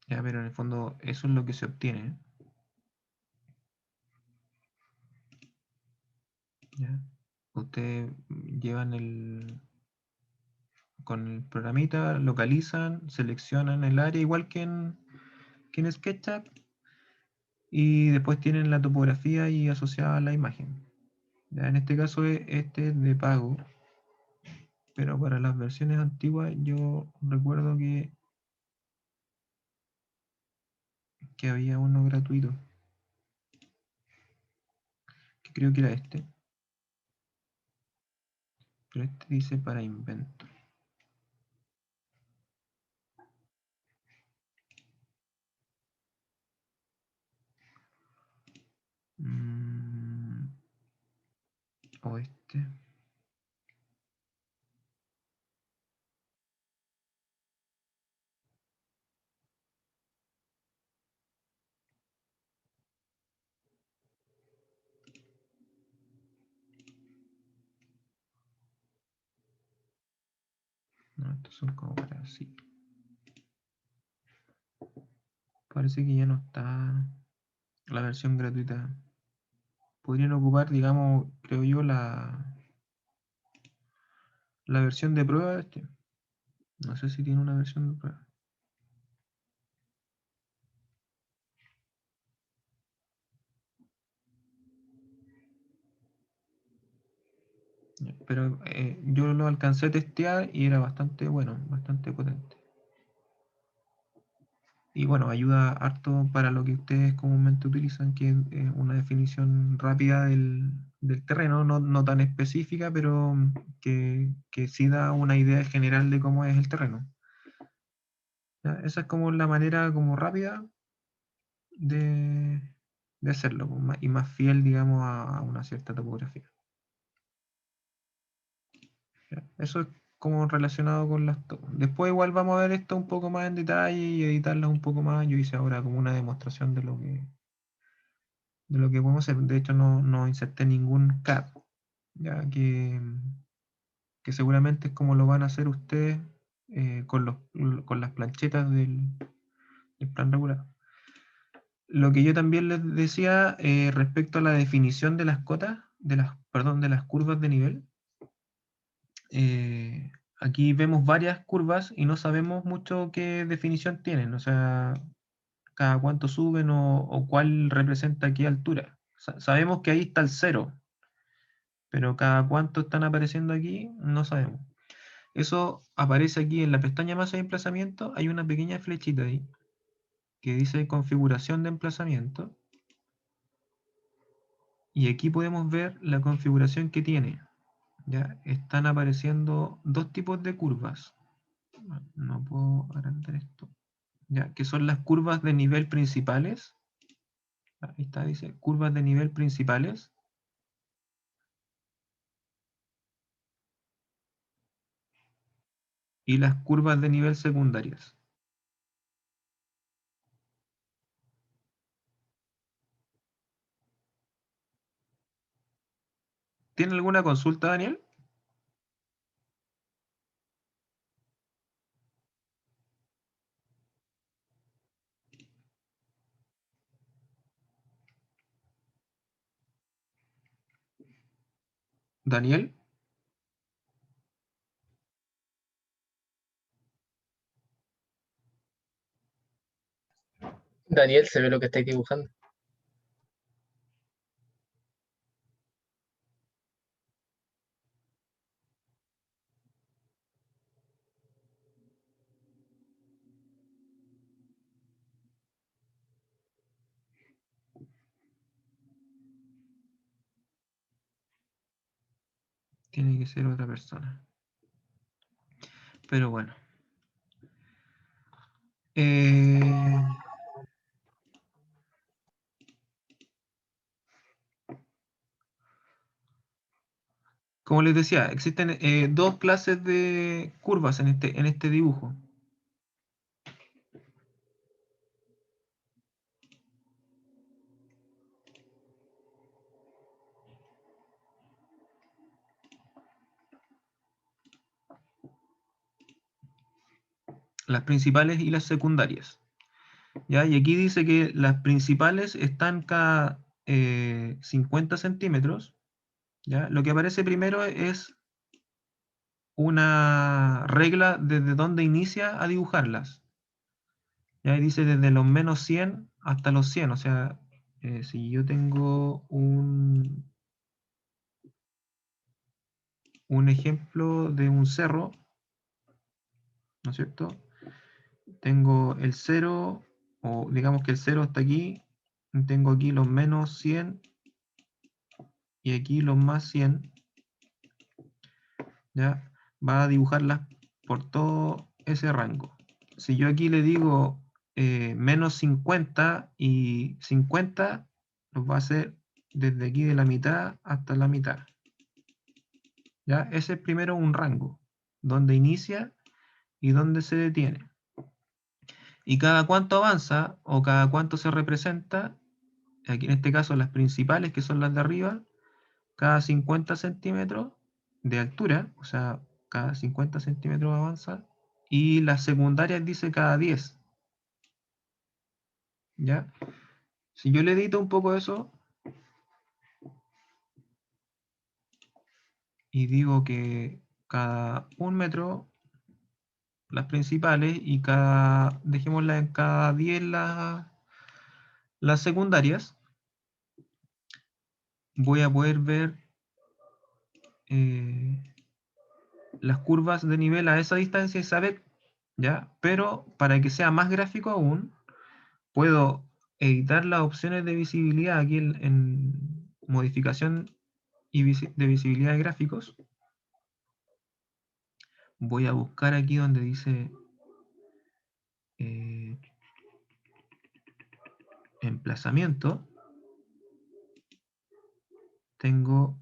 Speaker 1: Ya, pero en el fondo eso es lo que se obtiene. ¿Ya? Ustedes llevan con el programita, localizan, seleccionan el área, igual que en SketchUp, y después tienen la topografía y asociada a la imagen. Ya, en este caso este es de pago, pero para las versiones antiguas yo recuerdo que había uno gratuito, que creo que era este, pero este dice para Inventor. Mm, o este. No, estos son como para así. Parece que ya no está la versión gratuita. Podrían ocupar, digamos, creo yo, la versión de prueba de este. No sé si tiene una versión de prueba. Pero yo lo alcancé a testear y era bastante bueno, bastante potente. Y bueno, ayuda harto para lo que ustedes comúnmente utilizan, que es una definición rápida del terreno, no tan específica, pero que sí da una idea general de cómo es el terreno. ¿Ya? Esa es como la manera como rápida de, de hacerlo, pues, y más fiel, digamos, a una cierta topografía. ¿Ya? Eso es como relacionado con las Después igual vamos a ver esto un poco más en detalle y editarlas un poco más. Yo hice ahora como una demostración de lo que podemos hacer. De hecho, no inserté ningún CAD, ya que seguramente es como lo van a hacer ustedes con las planchetas del plan regular. Lo que yo también les decía respecto a la definición de las cotas, perdón, de las curvas de nivel. Aquí vemos varias curvas y no sabemos mucho qué definición tienen, o sea, cada cuánto suben o cuál representa qué altura. Sabemos que ahí está el cero, pero cada cuánto están apareciendo aquí, no sabemos. Eso aparece aquí en la pestaña masa de emplazamiento, hay una pequeña flechita ahí que dice configuración de emplazamiento y aquí podemos ver la configuración que tiene. Ya están apareciendo dos tipos de curvas. No puedo agrandar esto. Ya, que son las curvas de nivel principales. Ahí está, dice curvas de nivel principales. Y las curvas de nivel secundarias. ¿Tiene alguna consulta, Daniel? Daniel.
Speaker 3: Daniel, se ve lo que estáis dibujando.
Speaker 1: Tiene que ser otra persona. Pero bueno. Como les decía, existen dos clases de curvas en este dibujo. Las principales y las secundarias. ¿Ya? Y aquí dice que las principales están cada 50 centímetros. ¿Ya? Lo que aparece primero es una regla desde donde inicia a dibujarlas. ¿Ya? Y dice desde los menos 100 hasta los 100. O sea, si yo tengo un ejemplo de un cerro, ¿no es cierto? Tengo el 0, o digamos que el 0 está aquí, tengo aquí los menos 100 y aquí los más 100, ¿ya? Va a dibujarlas por todo ese rango. Si yo aquí le digo menos 50 y 50, los va a hacer desde aquí de la mitad hasta la mitad. ¿Ya? Ese es primero un rango, donde inicia y donde se detiene. Y cada cuánto avanza o cada cuánto se representa, aquí en este caso las principales, que son las de arriba, cada 50 centímetros de altura, o sea, cada 50 centímetros avanza, y las secundarias dice cada 10. ¿Ya? Si yo le edito un poco eso y digo que cada 1 metro las principales y dejémosla en cada 10 las secundarias, voy a poder ver las curvas de nivel a esa distancia y saber, ¿ya? Pero para que sea más gráfico aún, puedo editar las opciones de visibilidad aquí en modificación y de visibilidad de gráficos. Voy a buscar aquí donde dice emplazamiento. Tengo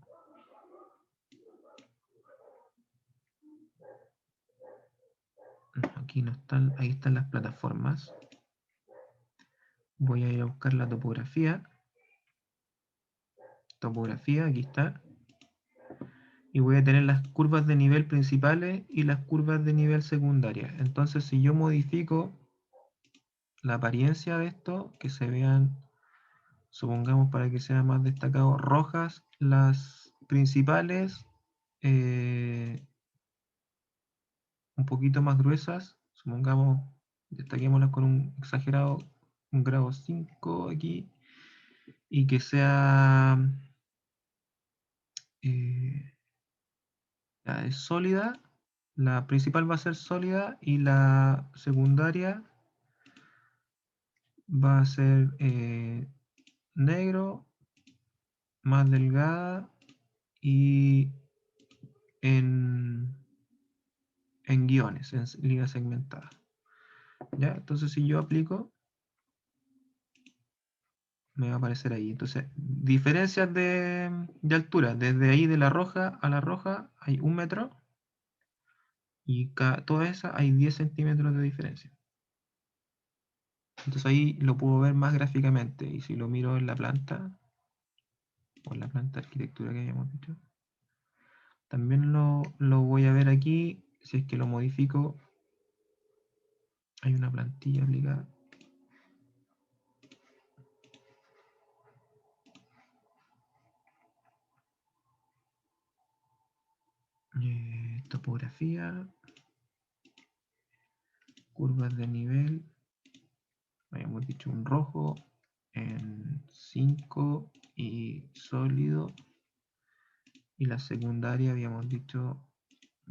Speaker 1: aquí no están, ahí están las plataformas. Voy a ir a buscar la topografía. Topografía, aquí está. Y voy a tener las curvas de nivel principales y las curvas de nivel secundarias. Entonces, si yo modifico la apariencia de esto, que se vean, supongamos para que sea más destacado, rojas las principales, un poquito más gruesas, supongamos, destaquémoslas con un exagerado, un grado 5 aquí, y que sea es sólida, la principal va a ser sólida y la secundaria va a ser negro, más delgada y en, en guiones, en líneas segmentadas. ¿Ya? Entonces si yo aplico, me va a aparecer ahí. Entonces, diferencias de altura, desde ahí de la roja a la roja hay 1 metro y toda esa hay 10 centímetros de diferencia. Entonces ahí lo puedo ver más gráficamente. Y si lo miro en la planta, o en la planta de arquitectura que habíamos dicho, también lo voy a ver aquí. Si es que lo modifico, hay una plantilla aplicada. Topografía, curvas de nivel, habíamos dicho un rojo en 5 y sólido, y la secundaria habíamos dicho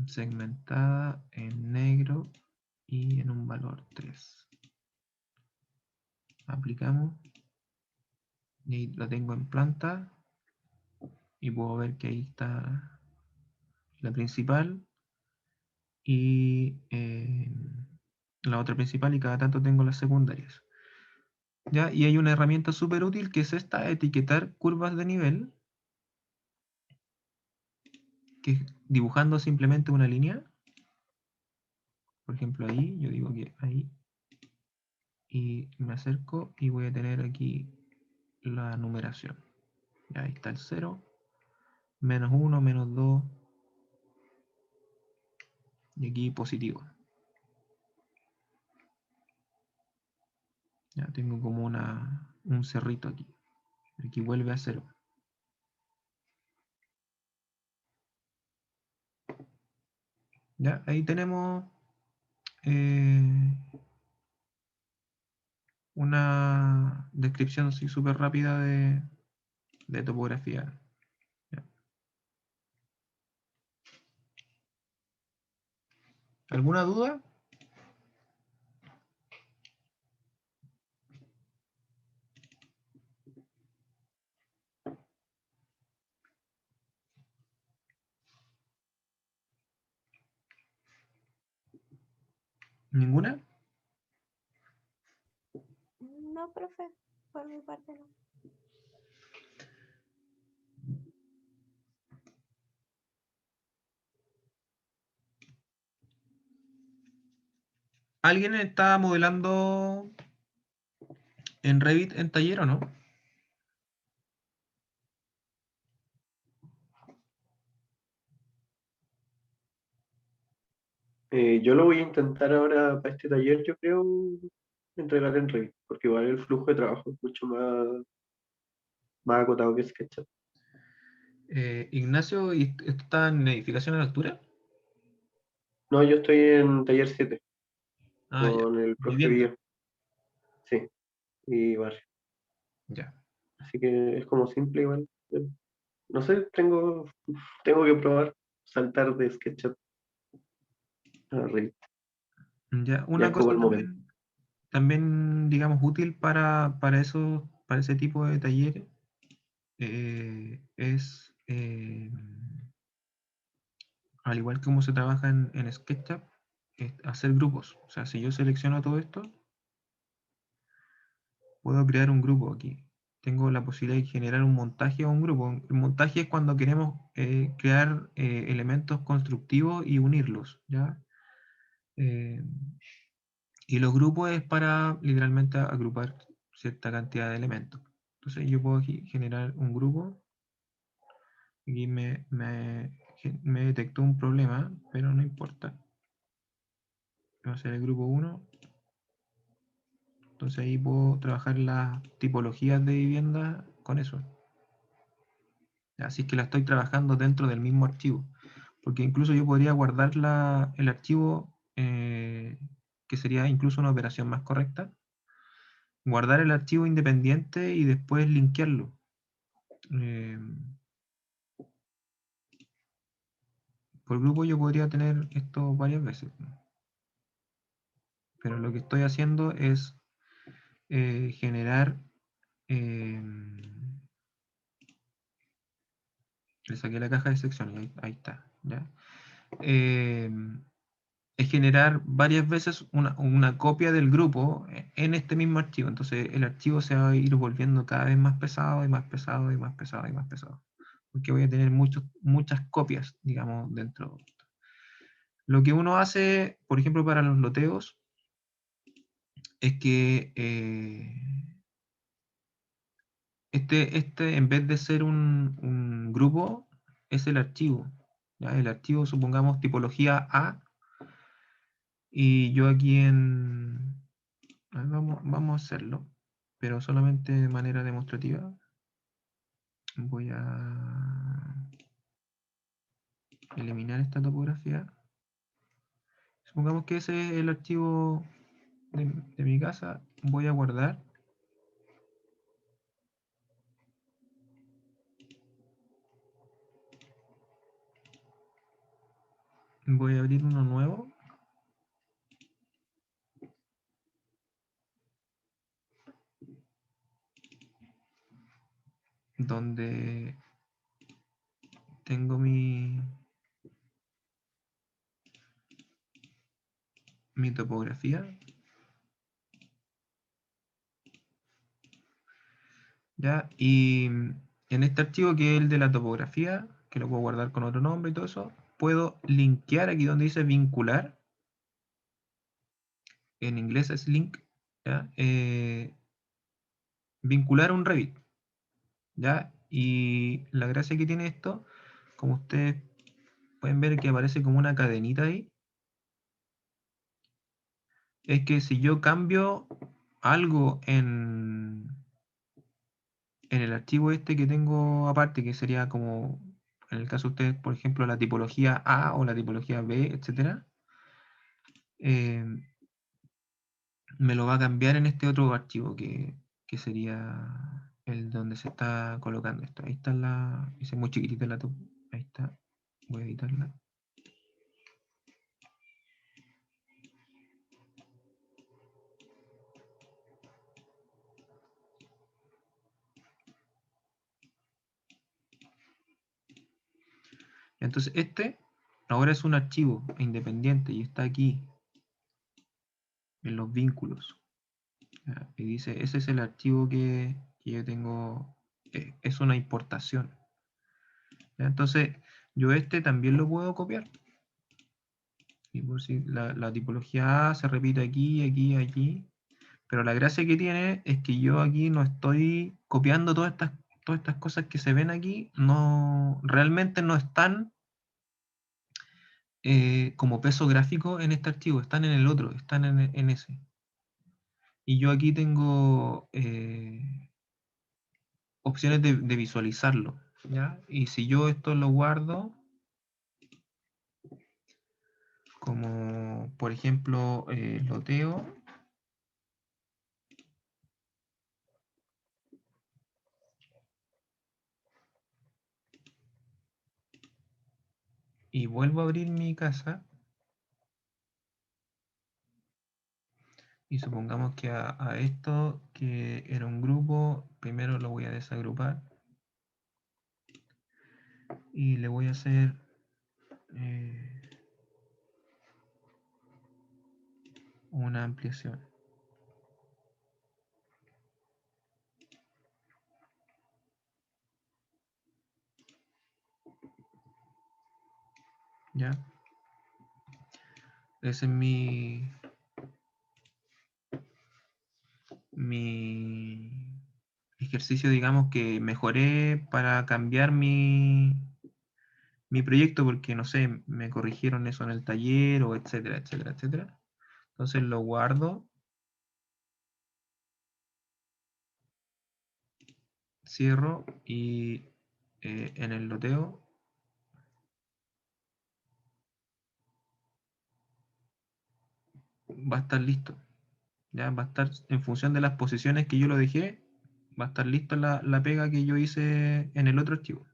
Speaker 1: segmentada en negro y en un valor 3. Aplicamos y ahí lo tengo en planta y puedo ver que ahí está la principal y la otra principal, y cada tanto tengo las secundarias. ¿Ya? Y hay una herramienta súper útil que es esta, etiquetar curvas de nivel, que dibujando simplemente una línea, por ejemplo ahí, yo digo que ahí, y me acerco y voy a tener aquí la numeración. Ya, ahí está el 0, menos 1, menos 2, y aquí positivo. Ya tengo como un cerrito aquí. Aquí vuelve a 0. Ya, ahí tenemos una descripción así súper rápida de topografía. Ya. ¿Alguna duda? ¿Ninguna?
Speaker 4: No, profe, por mi parte no.
Speaker 1: ¿Alguien está modelando en Revit en taller o no?
Speaker 2: Yo lo voy a intentar ahora para este taller, yo creo, entregar en Revit, porque igual el flujo de trabajo es mucho más acotado que SketchUp.
Speaker 1: Ignacio, ¿y esto está en edificación a la altura?
Speaker 2: No, yo estoy en taller 7
Speaker 1: Ah, ya.
Speaker 2: con el profe
Speaker 1: Vivienda.
Speaker 2: Vía, sí, y barrio.
Speaker 1: Ya.
Speaker 2: Así que es como simple igual. No sé, tengo que probar saltar de SketchUp a Revit.
Speaker 1: Ya,
Speaker 2: Ya
Speaker 1: una
Speaker 2: es como
Speaker 1: cosa
Speaker 2: el momento.
Speaker 1: también, digamos, útil para ese tipo de talleres es, al igual que como se trabaja en SketchUp, es hacer grupos. O sea, si yo selecciono todo esto, puedo crear un grupo aquí. Tengo la posibilidad de generar un montaje o un grupo. El montaje es cuando queremos crear elementos constructivos y unirlos, ¿ya? Eh, y los grupos es para literalmente agrupar cierta cantidad de elementos. Entonces yo puedo aquí generar un grupo. Aquí me detectó un problema, pero no importa. Vamos a hacer el grupo 1. Entonces ahí puedo trabajar las tipologías de vivienda con eso. Así que la estoy trabajando dentro del mismo archivo. Porque incluso yo podría guardar el archivo, que sería incluso una operación más correcta. Guardar el archivo independiente y después linkearlo. Eh, por grupo yo podría tener esto varias veces. Pero lo que estoy haciendo es generar... le saqué la caja de secciones, ahí está. ¿Ya? Es generar varias veces una copia del grupo en este mismo archivo. Entonces el archivo se va a ir volviendo cada vez más pesado y más pesado y más pesado y más pesado. Porque voy a tener muchas copias, digamos, dentro. Lo que uno hace, por ejemplo, para los loteos, es que este en vez de ser un grupo, es el archivo. ¿Ya? El archivo, supongamos, tipología A, y yo aquí vamos a hacerlo, pero solamente de manera demostrativa. Voy a eliminar esta topografía. Supongamos que ese es el archivo de mi casa. Voy a guardar. Voy a abrir uno nuevo. Donde tengo mi topografía. ¿Ya? Y en este archivo, que es el de la topografía, que lo puedo guardar con otro nombre y todo eso, puedo linkear aquí donde dice vincular. En inglés es link. ¿Ya? Vincular un Revit. ¿Ya? Y la gracia que tiene esto, como ustedes pueden ver que aparece como una cadenita ahí, es que si yo cambio algo en el archivo este que tengo aparte, que sería como, en el caso de ustedes, por ejemplo, la tipología A o la tipología B, etcétera, eh, me lo va a cambiar en este otro archivo que sería el donde se está colocando esto. Ahí está hice muy chiquitita la top. Ahí está. Voy a editarla. Entonces este ahora es un archivo independiente y está aquí en los vínculos. ¿Ya? Y dice, ese es el archivo que yo tengo, es una importación. ¿Ya? Entonces yo este también lo puedo copiar. Y por si la tipología A se repite aquí, aquí, aquí. Pero la gracia que tiene es que yo aquí no estoy copiando todas estas cosas que se ven aquí, no, realmente no están como peso gráfico en este archivo, están en el otro, están en ese. Y yo aquí tengo opciones de visualizarlo, ¿ya? Y si yo esto lo guardo, como por ejemplo loteo, y vuelvo a abrir mi casa, y supongamos que a esto, que era un grupo, primero lo voy a desagrupar y le voy a hacer una ampliación. ¿Ya? Ese es mi ejercicio, digamos, que mejoré para cambiar mi proyecto, porque no sé, me corrigieron eso en el taller, o etcétera, etcétera, etcétera. Entonces lo guardo, cierro y en el loteo va a estar listo. Ya va a estar en función de las posiciones que yo lo dejé, va a estar listo la pega que yo hice en el otro archivo.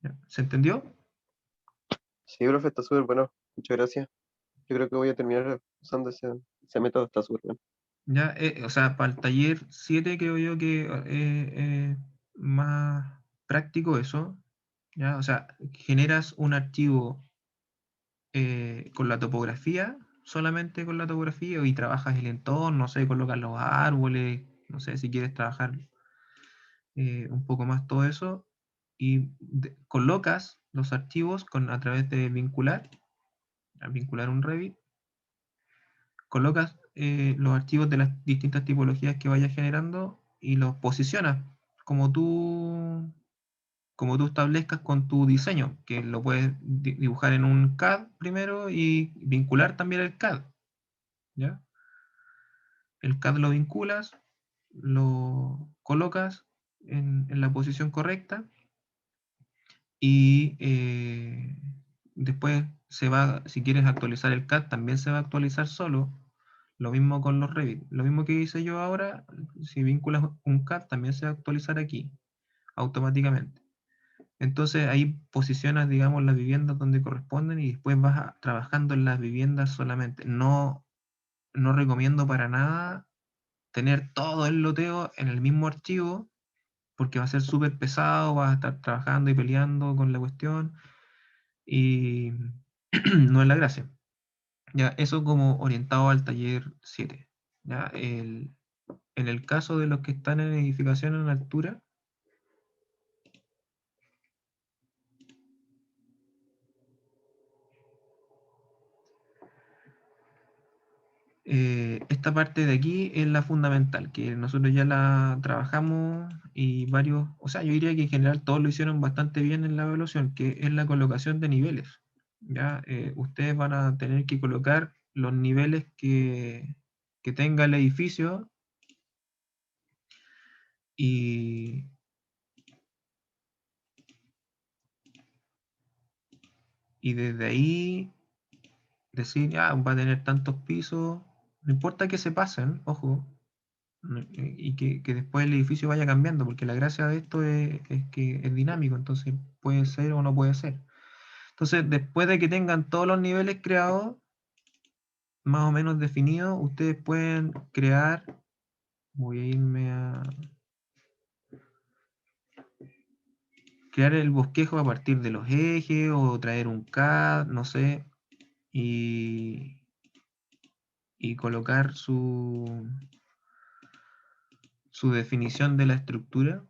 Speaker 1: ¿Ya? ¿Se entendió?
Speaker 2: Sí, profe, está súper bueno. Muchas gracias. Yo creo que voy a terminar usando ese método, está súper bueno.
Speaker 1: Ya, o sea, para el taller 7 creo yo que más práctico eso. ¿Ya? O sea, generas un archivo con la topografía, solamente con la topografía, y trabajas el entorno, no sé, colocas los árboles, no sé si quieres trabajar un poco más todo eso, y colocas los archivos a través de vincular, a vincular un Revit, colocas los archivos de las distintas tipologías que vayas generando y los posicionas como tú, como tú establezcas con tu diseño, que lo puedes dibujar en un CAD primero y vincular también el CAD, ¿ya? El CAD lo vinculas, lo colocas en la posición correcta y después se va, si quieres actualizar el CAD, también se va a actualizar solo. Lo mismo con los Revit. Lo mismo que hice yo ahora, si vinculas un CAD, también se va a actualizar aquí, automáticamente. Entonces ahí posicionas, digamos, las viviendas donde corresponden y después vas trabajando en las viviendas solamente. No, no recomiendo para nada tener todo el loteo en el mismo archivo, porque va a ser súper pesado, vas a estar trabajando y peleando con la cuestión y no es la gracia. Ya, eso como orientado al taller 7. Ya, en el caso de los que están en edificación en altura, esta parte de aquí es la fundamental, que nosotros ya la trabajamos y varios, o sea, yo diría que en general todos lo hicieron bastante bien en la evaluación, que es la colocación de niveles. ¿Ya? Ustedes van a tener que colocar los niveles que tenga el edificio y, y desde ahí decir, ya, va a tener tantos pisos, no importa que se pasen, ojo, y que después el edificio vaya cambiando, porque la gracia de esto es que es dinámico, entonces puede ser o no puede ser. Entonces, después de que tengan todos los niveles creados, más o menos definidos, ustedes pueden crear, voy a irme a crear el bosquejo a partir de los ejes o traer un CAD, no sé, y, y colocar su definición de la estructura,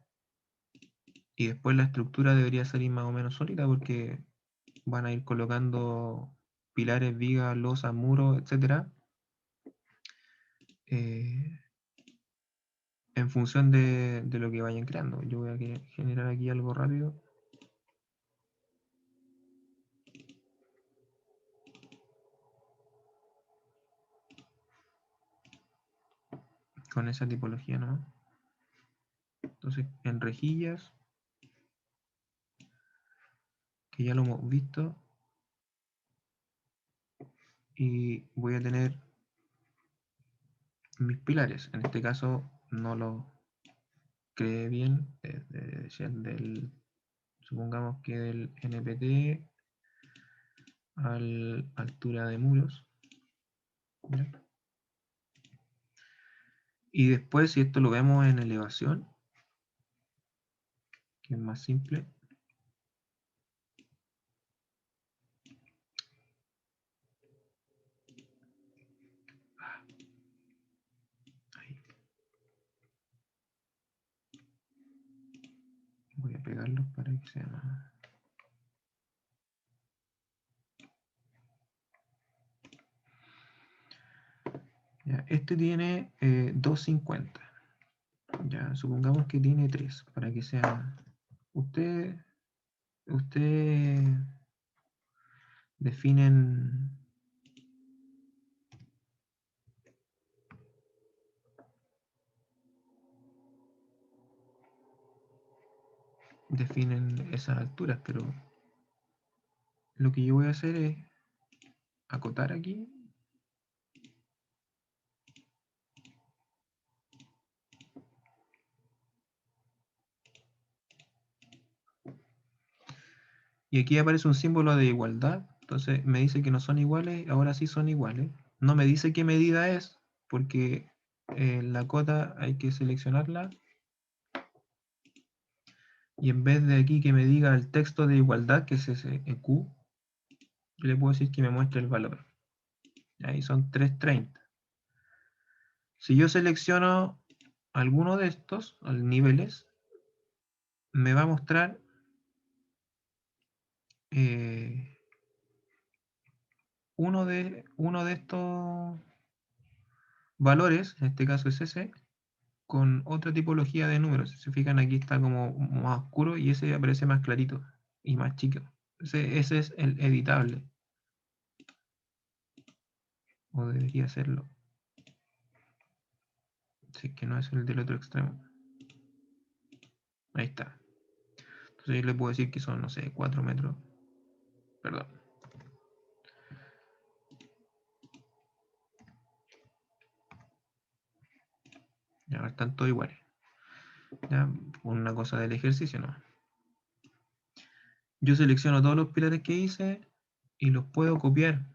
Speaker 1: y después la estructura debería salir más o menos sólida porque van a ir colocando pilares, vigas, losas, muros, etcétera, eh, en función de lo que vayan creando. Yo voy a generar aquí algo rápido. Con esa tipología, ¿no? Entonces, en rejillas, que ya lo hemos visto, y voy a tener mis pilares. En este caso no lo creé bien desde el Supongamos que del NPT a la altura de muros. ¿Ya? Y después, si esto lo vemos en elevación, que es más simple, ahí. Voy a pegarlos para que sea más. Ya, este tiene 250. Ya, supongamos que tiene 3, para que sea. Usted definen esas alturas, pero lo que yo voy a hacer es acotar aquí. Y aquí aparece un símbolo de igualdad. Entonces me dice que no son iguales, ahora sí son iguales. No me dice qué medida es, porque la cota hay que seleccionarla. Y en vez de aquí que me diga el texto de igualdad, que es ese Q, yo le puedo decir que me muestre el valor. Ahí son 330. Si yo selecciono alguno de estos niveles, me va a mostrar uno de estos valores, en este caso es ese, con otra tipología de números. Si se fijan, aquí está como más oscuro y ese aparece más clarito y más chico. Ese es el editable. O debería serlo. Si es que no es el del otro extremo. Ahí está. Entonces yo le puedo decir que son, no sé, 4 metros. Perdón. Ya están todos iguales. Ya, una cosa del ejercicio, ¿no? Yo selecciono todos los pilares que hice y los puedo copiar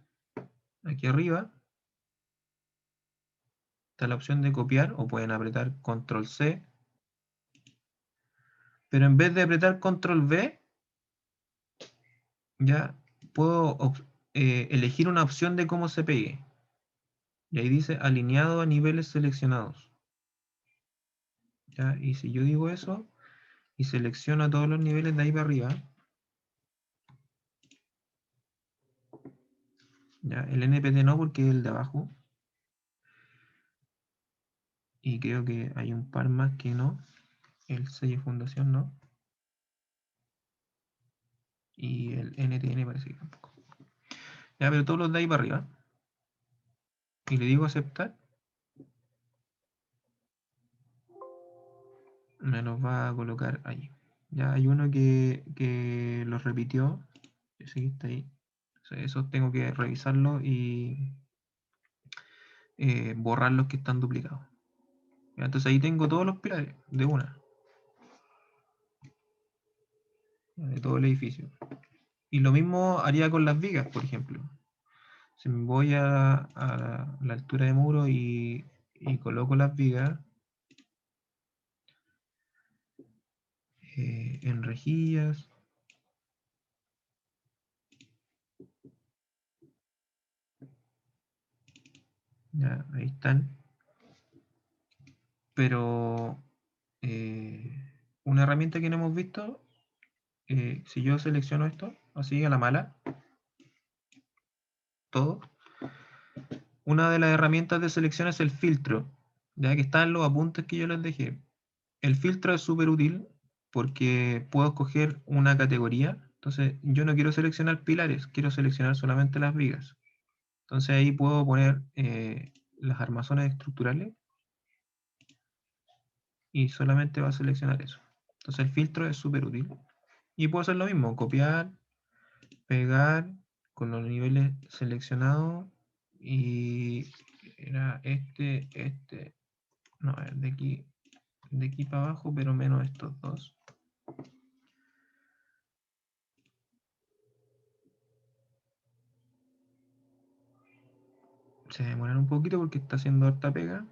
Speaker 1: aquí arriba. Está la opción de copiar o pueden apretar control C. Pero en vez de apretar control V, ya puedo elegir una opción de cómo se pegue. Y ahí dice alineado a niveles seleccionados. ¿Ya? Y si yo digo eso y selecciono todos los niveles de ahí para arriba, ¿ya? El NPT no, porque es el de abajo. Y creo que hay un par más que no. El sello fundación no. Y el NTN parece que tampoco. Ya, pero todos los de ahí para arriba. Y le digo aceptar. Me los va a colocar ahí. Ya hay uno que los repitió. Ese que está ahí. Eso tengo que revisarlo y borrar los que están duplicados. Ya, entonces ahí tengo todos los pilares de una. De todo el edificio. Y lo mismo haría con las vigas, por ejemplo. Si me voy a la altura de muro y coloco las vigas en rejillas. Ya, ahí están. Pero una herramienta que no hemos visto, si yo selecciono esto, así a la mala, todo, una de las herramientas de selección es el filtro, ya que están los apuntes que yo les dejé. El filtro es súper útil porque puedo escoger una categoría. Entonces, yo no quiero seleccionar pilares, quiero seleccionar solamente las vigas. Entonces ahí puedo poner las armazones estructurales y solamente va a seleccionar eso. Entonces el filtro es súper útil. Y puedo hacer lo mismo, copiar, pegar con los niveles seleccionados y era no, de aquí para abajo, pero menos estos dos. Se demoran un poquito porque está haciendo harta pega.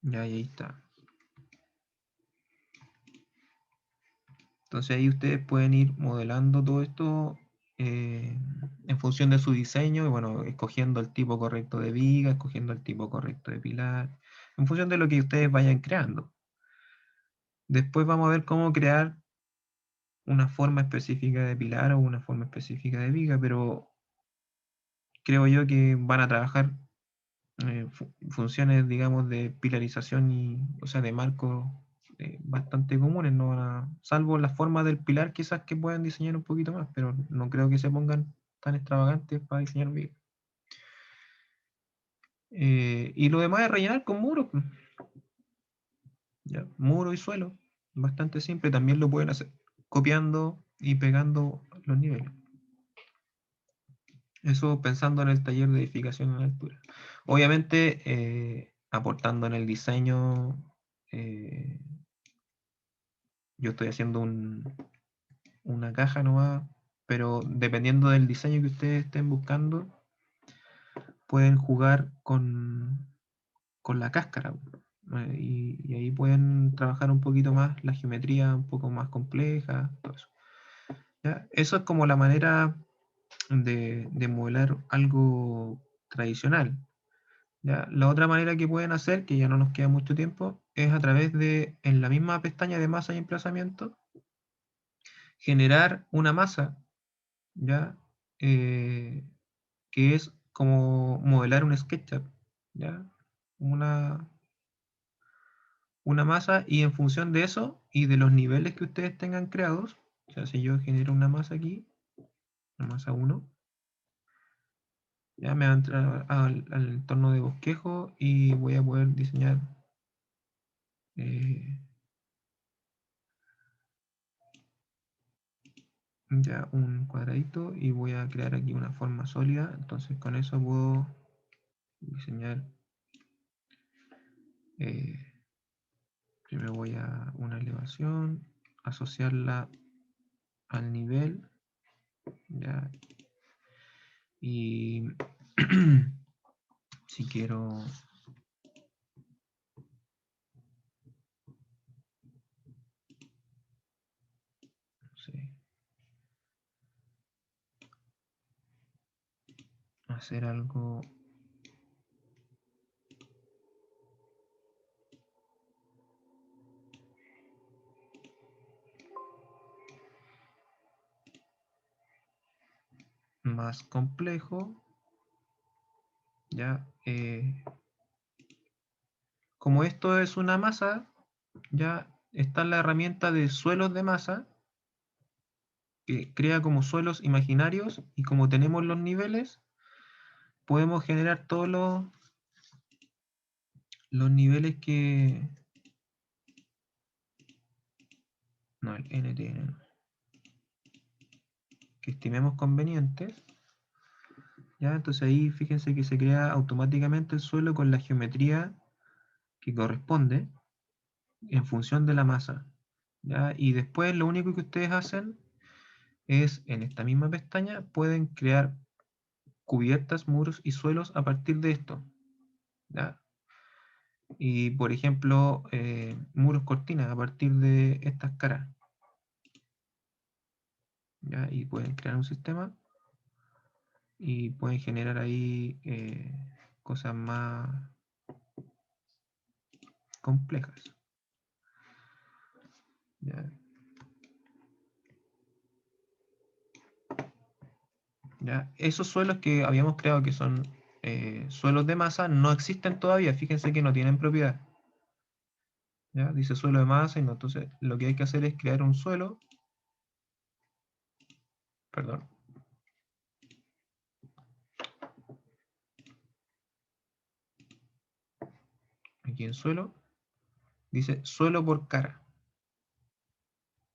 Speaker 1: Ya, y ahí está. Entonces ahí ustedes pueden ir modelando todo esto en función de su diseño y bueno, escogiendo el tipo correcto de viga, escogiendo el tipo correcto de pilar, en función de lo que ustedes vayan creando. Después vamos a ver cómo crear una forma específica de pilar o una forma específica de viga, pero creo yo que van a trabajar funciones, digamos, de pilarización y, o sea, de marco bastante comunes, no van salvo las formas del pilar quizás que puedan diseñar un poquito más, pero no creo que se pongan tan extravagantes para diseñar vigas. Y lo demás es rellenar con muros. Ya, muro y suelo, bastante simple, también lo pueden hacer copiando y pegando los niveles. Eso pensando en el taller de edificación en altura. Obviamente, aportando en el diseño, yo estoy haciendo una caja nomás, pero dependiendo del diseño que ustedes estén buscando, pueden jugar con la cáscara. Y ahí pueden trabajar un poquito más la geometría, un poco más compleja, todo eso. ¿Ya? Eso es como la manera de modelar algo tradicional. ¿Ya? La otra manera que pueden hacer, que ya no nos queda mucho tiempo, es a través de, en la misma pestaña de masa y emplazamiento, generar una masa, ¿ya? Que es como modelar un SketchUp, ¿ya? Una masa y en función de eso y de los niveles que ustedes tengan creados, o sea, si yo genero una masa aquí, una masa 1, ya me va a entrar al entorno de bosquejo y voy a poder diseñar ya un cuadradito y voy a crear aquí una forma sólida. Entonces con eso puedo diseñar, primero voy a una elevación, asociarla al nivel, ya, y si quiero no sé, hacer algo más complejo, ya, como esto es una masa, ya está la herramienta de suelos de masa que crea como suelos imaginarios y como tenemos los niveles, podemos generar todos los niveles que... No, el NTN, que estimemos convenientes. ¿Ya? Entonces ahí fíjense que se crea automáticamente el suelo con la geometría que corresponde en función de la masa. ¿Ya? Y después lo único que ustedes hacen es, en esta misma pestaña, pueden crear cubiertas, muros y suelos a partir de esto. ¿Ya? Y por ejemplo, muros cortinas a partir de estas caras. ¿Ya? Y pueden crear un sistema y pueden generar ahí cosas más complejas. ¿Ya? ¿Ya? Esos suelos que habíamos creado que son suelos de masa no existen todavía, fíjense que no tienen propiedad. ¿Ya? Dice suelo de masa y no, entonces lo que hay que hacer es crear un suelo, perdón, aquí en suelo, dice suelo por cara.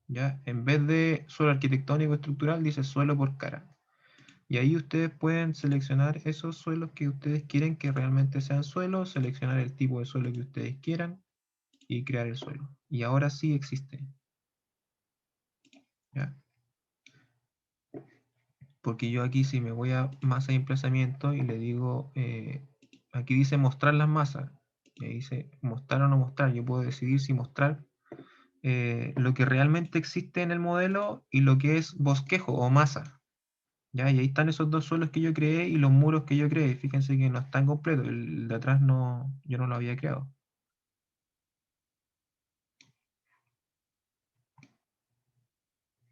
Speaker 1: ¿Ya? En vez de suelo arquitectónico estructural, dice suelo por cara. Y ahí ustedes pueden seleccionar esos suelos que ustedes quieren que realmente sean suelos, seleccionar el tipo de suelo que ustedes quieran y crear el suelo. Y ahora sí existe. ¿Ya? Porque yo aquí si me voy a masa y emplazamiento y le digo, aquí dice mostrar las masas, y ahí dice mostrar o no mostrar, yo puedo decidir si mostrar lo que realmente existe en el modelo y lo que es bosquejo o masa. ¿Ya? Y ahí están esos dos suelos que yo creé y los muros que yo creé. Fíjense que no están completos, el de atrás no, yo no lo había creado.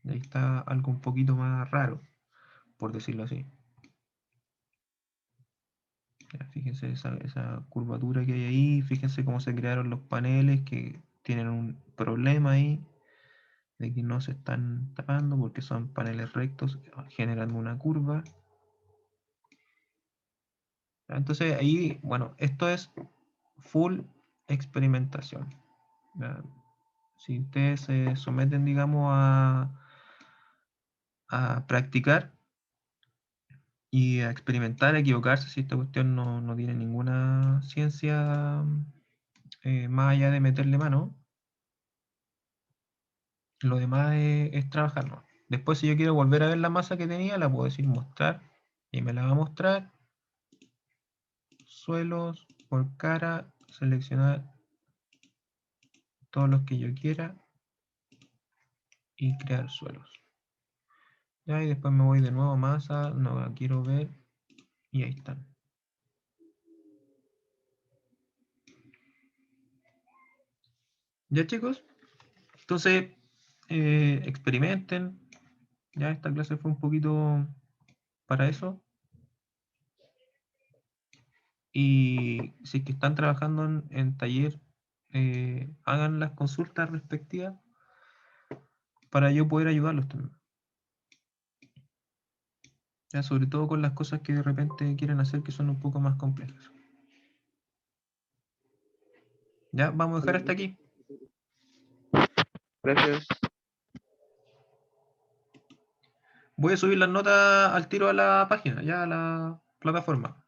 Speaker 1: Y ahí está algo un poquito más raro, por decirlo así. Ya, fíjense esa curvatura que hay ahí, fíjense cómo se crearon los paneles que tienen un problema ahí de que no se están tapando porque son paneles rectos generando una curva. Entonces ahí, bueno, esto es full experimentación. ¿Ya? Si ustedes se someten, digamos, a practicar y a experimentar, a equivocarse, si esta cuestión no tiene ninguna ciencia más allá de meterle mano, lo demás es trabajar, ¿no? Después, si yo quiero volver a ver la masa que tenía, la puedo decir mostrar y me la va a mostrar. Suelos por cara, seleccionar todos los que yo quiera y crear suelos. Ya, y después me voy de nuevo a masa, no la quiero ver y ahí están. Ya, chicos, entonces experimenten. Ya esta clase fue un poquito para eso. Y si es que están trabajando en taller, hagan las consultas respectivas para yo poder ayudarlos también. Ya, sobre todo con las cosas que de repente quieren hacer que son un poco más complejas. Ya, vamos a dejar hasta aquí.
Speaker 2: Gracias.
Speaker 1: Voy a subir las notas al tiro a la página, ya a la plataforma,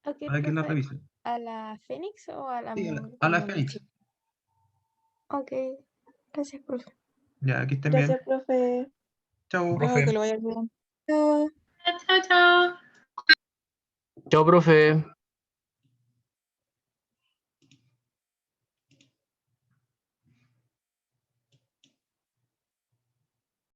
Speaker 4: Ok,
Speaker 1: para que las
Speaker 4: profe.
Speaker 1: revisen.
Speaker 4: ¿A la Fénix o a la
Speaker 1: Sí, a
Speaker 4: como
Speaker 1: la
Speaker 4: en el
Speaker 1: Fénix.
Speaker 4: chip? Ok, gracias, profe.
Speaker 1: Ya, que estén bien.
Speaker 4: Gracias, profe.
Speaker 1: Chao.
Speaker 3: Profe.
Speaker 4: Que lo vaya bien. Chao.
Speaker 5: Chao, chao.
Speaker 3: Chao, profe.